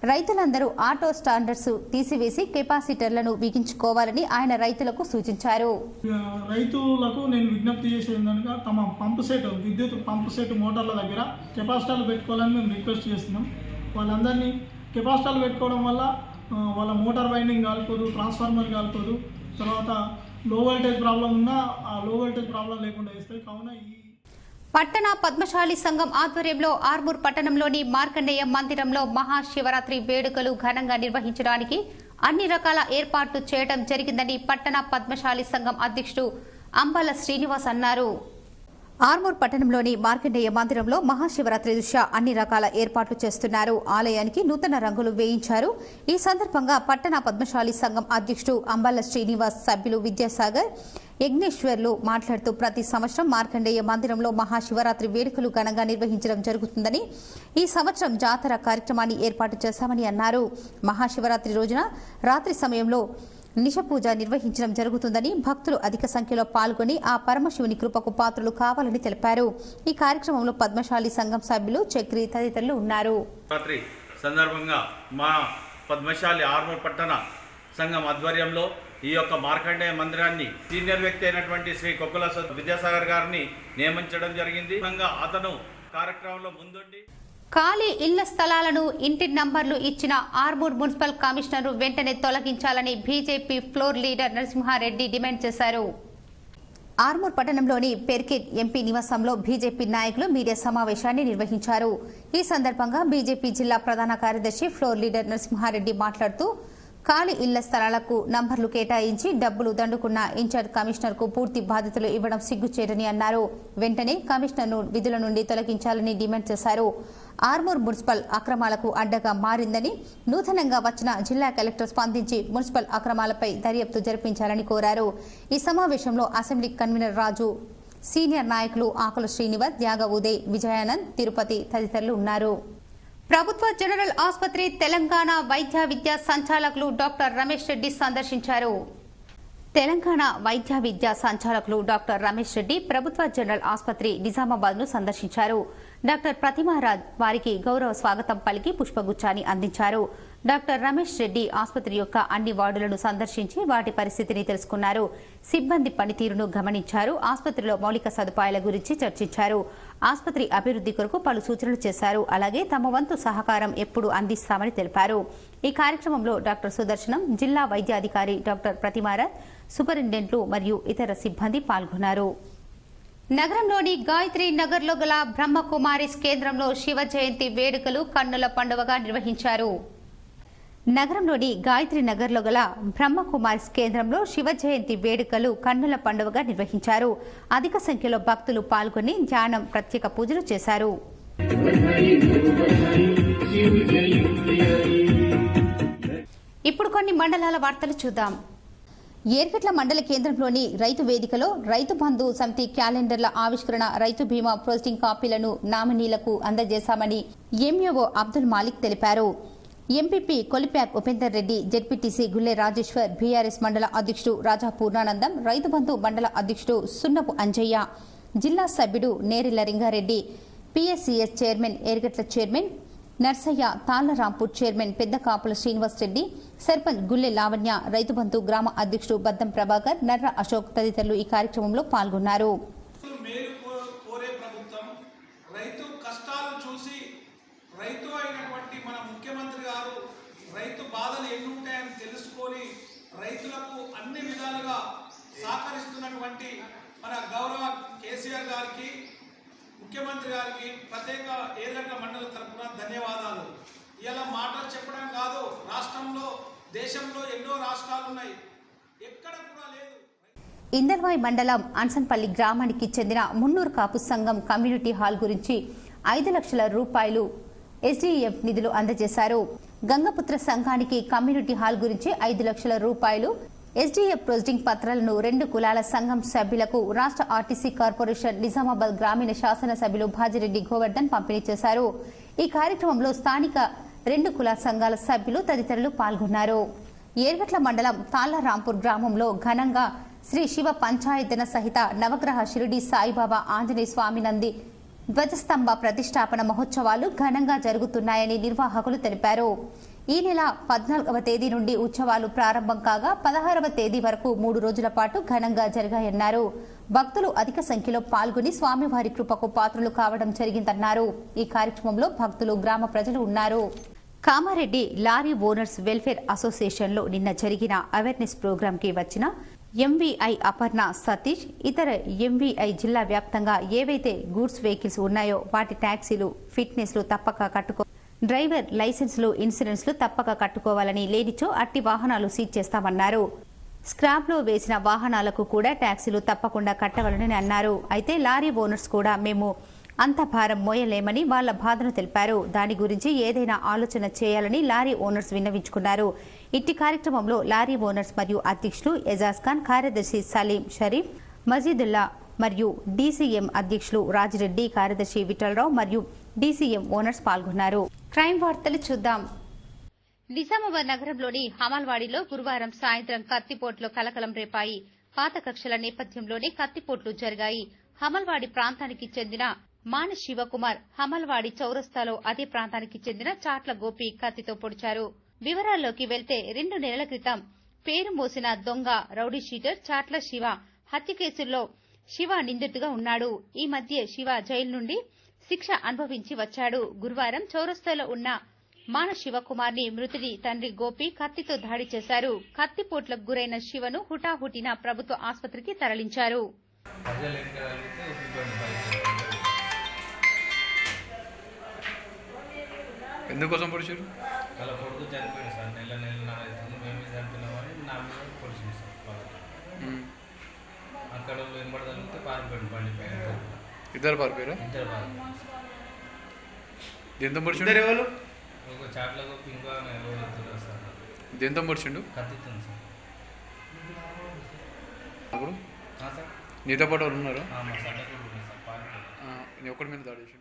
రైతులందరూ ఆటో స్టాండర్డ్స్ తీసివేసి కెపాసిటర్లను బిగించుకోవాలని ఆయన రైతులకు సూచించారు. రైతులకు నేను విజ్ఞప్తి చేసేది ఏంటంటే తమ విద్యుత్ పంపు సెట్ మోటార్ల దగ్గర కెపాసిటర్లు పెట్టుకోవాలని మేము రిక్వెస్ట్ చేస్తున్నాం. వాళ్ళందరినీ కెపాసిటర్లు పెట్టుకోవడం వల్ల వాళ్ళ మోటార్ వైండింగ్ కాలిపోదు, ట్రాన్స్ఫార్మర్ కాలిపోదు, తర్వాత లో వోల్టేజ్ ప్రాబ్లం ఉన్నా ఆ లో వోల్టేజ్ ప్రాబ్లం లేకుండా చేస్తాయి. కావున పట్టణ పద్మశాలి సంఘం ఆధ్వర్యంలో ఆర్మూర్ పట్టణంలోని మార్కండేయ మందిరంలో మహాశివరాత్రి వేడుకలు ఘనంగా నిర్వహించడానికి అన్ని రకాల ఏర్పాట్లు చేయడం జరిగిందని పట్టణ పద్మశాలి సంఘం అధ్యక్షుడు అంబాల శ్రీనివాస్ అన్నారు. ఆర్మూర్ పట్టణంలోని మార్కండేయ మందిరంలో మహాశివరాత్రి దృష్ట్యా అన్ని రకాల ఏర్పాట్లు చేస్తున్నారు. ఆలయానికి నూతన రంగులు వేయించారు. ఈ సందర్భంగా పట్టణ పద్మశాలి సంఘం అధ్యక్షుడు అంబాల శ్రీనివాస్, సభ్యులు విద్యాసాగర్, యజ్ఞేశ్వర్లు మాట్లాడుతూ ప్రతి సంవత్సరం మార్కండేయ మందిరంలో మహాశివరాత్రి వేడుకలు ఘనంగా నిర్వహించడం జరుగుతుందని, ఈ సంవత్సరం జాతర కార్యక్రమాన్ని ఏర్పాటు చేశామని అన్నారు. మహాశివరాత్రి రోజున రాత్రి సమయంలో నిషపూజ నిర్వహించడం జరుగుతుందని, భక్తులు అధిక సంఖ్యలో పాల్గొని ఆ పరమశివుని కృపకు పాత్రలు కావాలని తెలిపారు. ఈ కార్యక్రమంలో పద్మశాలి సంఘం సభ్యులు చక్రి తదితరులు ఉన్నారు. సందర్భంగా మా పద్మశాలి ఆర్మూర్ పట్టణ సంఘం ఆధ్వర్యంలో ఈ యొక్క మార్కండేయ మందిరాన్ని సీనియర్ వ్యక్తి అయినటువంటి శ్రీ కొక్కుల విద్యాసాగర్ గారిని నియమించడం జరిగింది. అతను కార్యక్రమంలో ముందుండి ఖాళీ ఇళ్ల స్థలాలను ఇంటి నంబర్లు ఇచ్చిన ఆర్మూర్ మున్సిపల్ కమిషనర్ వెంటనే తొలగించాలని BJP floor leader Narasimhareddy demand చేశారు. ఆర్మూర్ పట్టణంలోని పెర్కిట్ ఎంపీ నివాసంలో బీజేపీ నాయకులు మీడియా సమావేశాన్ని నిర్వహించారు. ఈ సందర్భంగా బీజేపీ జిల్లా ప్రధాన కార్యదర్శి ఫ్లోర్ లీడర్ నరసింహారెడ్డి మాట్లాడుతూ ఖాళీ ఇళ్ల స్థలాలకు నంబర్లు కేటాయించి డబ్బులు దండుకున్న ఇన్ఛార్జ్ కమిషనర్ కు పూర్తి బాధ్యతలు ఇవ్వడం సిగ్గుచేటని అన్నారు. వెంటనే కమిషనర్ను విధుల నుండి తొలగించాలని డిమాండ్ చేశారు. ఆర్మూర్ మున్సిపల్ అక్రమాలకు అడ్డగా మారిందని, నూతనంగా వచ్చిన జిల్లా కలెక్టర్ స్పందించి మున్సిపల్ అక్రమాలపై దర్యాప్తు జరిపించాలని కోరారు. ఈ సమావేశంలో అసెంబ్లీ కన్వీనర్ రాజు, సీనియర్ నాయకులు ఆకుల శ్రీనివాస్, త్యాగ ఉదయ్, విజయానంద్, తిరుపతి తదితరులు ఉన్నారు. ప్రభుత్వ జనరల్ ఆసుపత్రి తెలంగాణ వైద్య విద్యా సంచాలకులు డాక్టర్ రమేష్ రెడ్డి సందర్శించారు. తెలంగాణ వైద్య విద్యా సంచాలకులు డాక్టర్ రమేష్ రెడ్డి ప్రభుత్వ జనరల్ ఆసుపత్రి నిజామాబాద్ ను సందర్శించారు. డాక్టర్ ప్రతిమారాజ్ వారికి గౌరవ స్వాగతం పలికి పుష్పగుచ్చాన్ని అందించారు. డాక్టర్ రమేష్ రెడ్డి ఆసుపత్రి యొక్క అన్ని వార్డులను సందర్శించి వాటి పరిస్థితిని తెలుసుకున్నారు. సిబ్బంది పనితీరును గమనించారు. ఆసుపత్రిలో మౌలిక సదుపాయాల గురించి చర్చించారు. ఆసుపత్రి అభివృద్ధి కొరకు పలు సూచనలు చేశారు. అలాగే తమ వంతు సహకారం ఎప్పుడు అందిస్తామని తెలిపారు. ఈ కార్యక్రమంలో డాక్టర్ సుదర్శనం, జిల్లా వైద్యాధికారి డాక్టర్ ప్రతిమారాజ్, సూపరింటెండెంట్లు మరియు ఇతర సిబ్బంది పాల్గొన్నారు. నగరంలోని గాయత్రి నగర్లో గల బ్రహ్మకుమారిస్ కేంద్రంలో శివ జయంతి వేడుకలు కన్నుల పండుగగా నిర్వహించారు. నగరంలోని గాయత్రి నగర్లో గల బ్రహ్మకుమారిస్ కేంద్రంలో శివ జయంతి వేడుకలు కన్నుల పండుగగా నిర్వహించారు. అధిక సంఖ్యలో భక్తులు పాల్గొని ధ్యానం, ప్రత్యేక పూజలు చేశారు. ఇప్పుడు కొన్ని మండలాల వార్తలు చూద్దాం. ఏర్గట్ల మండల కేంద్రంలోని రైతు వేదికలో రైతు బంధు సమితి క్యాలెండర్ల ఆవిష్కరణ, రైతు బీమా ప్రొసీడింగ్ కాపీలను నామినీలకు అందజేశామని ఎంఈఓ అబ్దుల్ మాలిక్ తెలిపారు. MPP Kolipyak Upender Reddy, ZPTC Gulle Rajeshwar, BRS mandal అధ్యక్షుడు రాజా పూర్ణానందం, రైతు బంధు మండల అధ్యక్షుడు సున్నపు అంజయ్య, జిల్లా సభ్యుడు Nerella Ringareddy, PSCS chairman Ergatla chairman Narsaiah, Tallarampur chairman Pedda Kapula Srinivas Reddy, sarpanch Gulle Lavanya, Rythu Bandhu గ్రామ అధ్యక్షుడు బద్దం ప్రభాకర్, నర్ర అశోక్ తదితరులు ఈ కార్యక్రమంలో పాల్గొన్నారు. రైతు కష్టాలు చూసి రైతు అయినటువంటి మన ముఖ్యమంత్రి గారు రైతు బాధలు ఎన్ని ఉంటాయని తెలుసుకొని రైతులకు అన్ని విధాలుగా సహకరిస్తున్నటువంటి మన గౌరవ కేసీఆర్ గారికి, ముఖ్యమంత్రి గారికి ప్రత్యేక ఏర్గట్ల మండలి తరఫున ధన్యవాదాలు. ఇలా మాటలు చెప్పడం కాదు, రాష్ట్రంలో దేశంలో ఎన్నో రాష్ట్రాలు ఉన్నాయి, ఎక్కడ కూడా లేదు. ఇందల్వాయి మండలం అన్సన్పల్లి గ్రామానికి చెందిన మున్నూరు కాపు సంఘం కమ్యూనిటీ హాల్ గురించి 5 లక్షల రూపాయలు ఎస్డీఎఫ్ నిధులు అందజేశారు. గంగపుత్ర సంఘానికి కమ్యూనిటీ హాల్ గురించి 5 లక్షల రూపాయలు ఎస్డీఎఫ్ ప్రొసీడింగ్ పత్రాలను 2 కులాల సంఘం సభ్యులకు రాష్ట్ర ఆర్టీసీ కార్పొరేషన్ నిజామాబాద్ గ్రామీణ శాసనసభ్యులు భాజిరెడ్డి గోవర్ధన్ పంపిణీ చేశారు. ఈ కార్యక్రమంలో స్థానిక 2 కుల సంఘాల సభ్యులు తదితరులు పాల్గొన్నారు. ఏర్గట్ల మండలం తాళ్లరాంపూర్ గ్రామంలో ఘనంగా శ్రీ శివ పంచాయతన సహిత నవగ్రహ షిరిడి సాయిబాబా ఆంజనేయ స్వామి నంది ధ్వజస్తంభ ప్రతిష్టాపన మహోత్సవాలు ఘనంగా జరుగుతున్నాయని నిర్వాహకులు తెలిపారు. ఈ నెల 14వ తేదీ నుండి ఉత్సవాలు ప్రారంభం కాగా 16వ తేదీ వరకు 3 రోజుల పాటు ఘనంగా జరిగాయన్నారు. భక్తులు అధిక సంఖ్యలో పాల్గొని స్వామివారి కృపకు పాత్రలు కావడం జరిగిందన్నారు. ఈ కార్యక్రమంలో భక్తులు, గ్రామ ప్రజలు ఉన్నారు. కామారెడ్డి లారీ ఓనర్స్ వెల్ఫేర్ అసోసియేషన్లో నిన్న జరిగిన అవేర్నెస్ ప్రోగ్రాంకి వచ్చిన ఎంవీఐ అపర్ణ సతీష్, ఇతర ఎంవీఐ జిల్లా వ్యాప్తంగా ఏవైతే గూడ్స్ వెహికల్స్ ఉన్నాయో వాటి ట్యాక్సీలు, ఫిట్నెస్లు తప్పక కట్టుకో, డ్రైవర్ లైసెన్సులు, ఇన్సూరెన్స్లు తప్పక కట్టుకోవాలని, లేనిచో అట్టి వాహనాలు సీజ్ చేస్తామన్నారు. స్క్రాప్లో వేసిన వాహనాలకు కూడా ట్యాక్సీలు తప్పకుండా కట్టవాలని అన్నారు. అయితే లారీ ఓనర్స్ కూడా మేము అంత భారం మోయలేమని వాళ్ల బాధను తెలిపారు. దాని గురించి ఏదైనా ఆలోచన చేయాలని లారీ ఓనర్స్ విన్నవించుకున్నారు. ఇట్టి కార్యక్రమంలో లారీ ఓనర్స్ మరియు అధ్యక్షులు ఎజాజ్ ఖాన్, కార్యదర్శి సలీం షరీఫ్, మజీదుల్లా మరియు డీసీఎం అధ్యక్షులు రాజిరెడ్డి, కార్యదర్శి విఠలరావు మరియు డీసీఎం ఓనర్స్ పాల్గొన్నారు. క్రైమ్ వార్తలు చూద్దాం. నిజామాబాద్ నగరంలోని హమాల్వాడిలో గురువారం సాయంత్రం కత్తిపోట్లో కలకలం రేపాయి. పాత కక్షల నేపథ్యంలోనే కత్తిపోట్లు జరిగాయి. హమల్వాడి ప్రాంతానికి చెందిన మాన శివకుమార్ హమల్వాడి చౌరస్తాలో అదే ప్రాంతానికి చెందిన చాట్ల గోపి కత్తితో పొడిచారు. వివరాల్లోకి వెళ్తే 2 నెలల క్రితం పేరు మోసిన దొంగ రౌడీ షీటర్ చాట్ల శివ హత్య కేసుల్లో శివ నిందితుగా ఉన్నాడు. ఈ మధ్య శివ జైలు నుండి శిక్ష అనుభవించి వచ్చాడు. గురువారం చౌరస్తాలో ఉన్న మాన శివకుమార్ ని మృతుడి తండ్రి గోపి కత్తితో దాడి చేశారు. కత్తిపోట్లకు గురైన శివను హుటాహుటిన ప్రభుత్వ ఆసుపత్రికి తరలించారు. ఎందుకోసం పొడిచారు? అలా కొడుకు చనిపోయింది సార్, నెలన్నర అవుతుంది, మేము చనిపోయినామని నా మీద పొడిచింది సార్ బాగా. అక్కడ వెంబడదలిగితే పారిపోయింది బండి పైన. ఇద్దరు పారిపోయారా? ఇద్దరు పారిపోయింది. దేంతో పొడిచిండు? ఎవరు? ఒక చాట్ల గొప్ప ఇంకా ఎవరు సార్. దేంతో పొడిచిండు? కత్తితుంది సార్. అప్పుడు సార్ నీతో పాటు వాళ్ళు ఉన్నారు? మా సడ్డకు సార్ పారిపోయింది. ఒక్కడి మీద దాడి చేసిండు.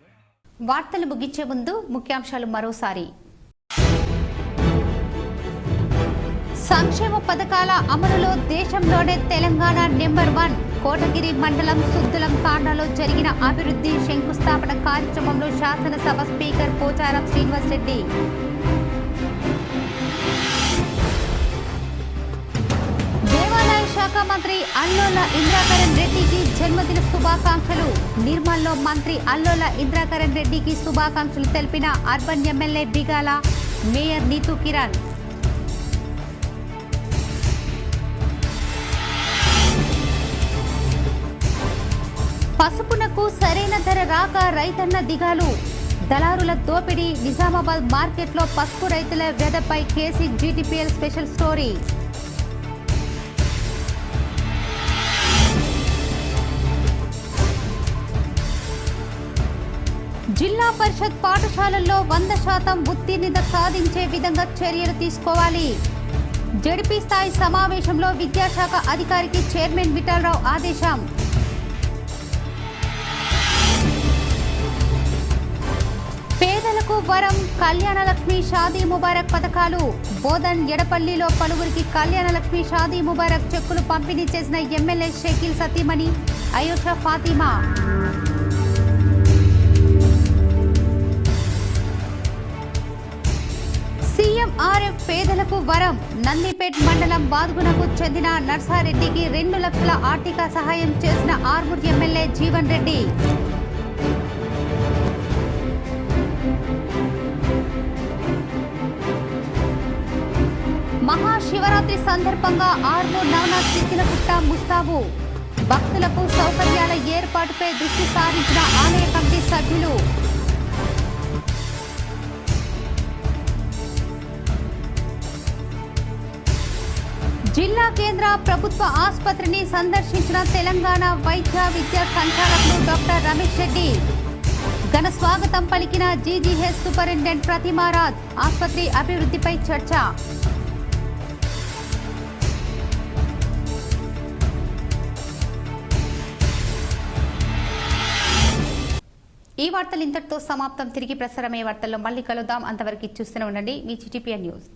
వార్తలు ముగించే ముందు ముఖ్యాంశాలు మరోసారి. సంక్షేమ పథకాల అమలులో దేశంలోనే తెలంగాణ నెంబర్ 1. కోటగిరి మండలం సుద్దులం తాండాలో జరిగిన అభివృద్ధి శంకుస్థాపన కార్యక్రమంలో శాసనసభ స్పీకర్ పోచారం శ్రీనివాస్ రెడ్డి. దేవాదాయ శాఖ మంత్రి అల్లోల ఇంద్రాకరణ్ రెడ్డికి జన్మదిన శుభాకాంక్షలు. నిర్మల్లో మంత్రి అల్లోల ఇంద్రాకరణ్ రెడ్డికి శుభాకాంక్షలు తెలిపిన urban MLA Bigala, mayor Neetu Kiran. పసుపునకు సరైన ధర రాక రైతన్న దిగాలు. దళారుల దోపిడీ. నిజామాబాద్ మార్కెట్లో పసుపు రైతుల వ్యధపై కేసీ జీటీపీఎల్ స్పెషల్ స్టోరీ. జిల్లా పరిషత్ పాఠశాలల్లో 100% ఉత్తీర్ణత సాధించే విధంగా చర్యలు తీసుకోవాలి. జడ్పీ స్థాయి సమావేశంలో విద్యాశాఖ అధికారికి చైర్మన్ విఠలరావు ఆదేశం. పేదల పేదలకు వరం కళ్యాణలక్ష్మి షాదీ ముబారక్ పథకాలు. బోధన్ ఎడపల్లిలో పలువురికి కళ్యాణలక్ష్మి షాదీ ముబారక్ చెక్కులు పంపిణీ చేసిన ఎమ్మెల్యే షకీల్ సతీమణి అయోషా ఫాతిమా. సీఎంఆర్ఎఫ్ పేదలకు వరం. నందిపేట్ మండలం బాద్గునకు చెందిన నర్సారెడ్డికి 2 లక్షల ఆర్థిక సహాయం చేసిన ఆర్మూర్ ఎమ్మెల్యే జీవన్ రెడ్డి. మహాశివరాత్రి సందర్భంగా ఆర్మూర్ నవనాథ్ సిద్ధిలగుట్ట ముస్తాబు. భక్తులకు సౌకర్యాల ఏర్పాటుపై దృష్టి సారించిన ఆలయ కమిటీ సభ్యులు. జిల్లా కేంద్ర ప్రభుత్వ ఆసుపత్రిని సందర్శించిన తెలంగాణ వైద్య విద్యా సంచాలకులు డాక్టర్ రమేష్ రెడ్డి. ఘన స్వాగతం పలికిన జీజీహెచ్ సూపరింటెండెంట్ ప్రతిమారాజ్. ఆసుపత్రి అభివృద్ధిపై చర్చ. ఈ వార్తలు ఇంతటితో సమాప్తం. తిరిగి ప్రసారమయ్యే వార్తల్లో మళ్ళీ కలుద్దాం. అంతవరకు చూస్తూనే ఉండండి మీ GTPN న్యూస్.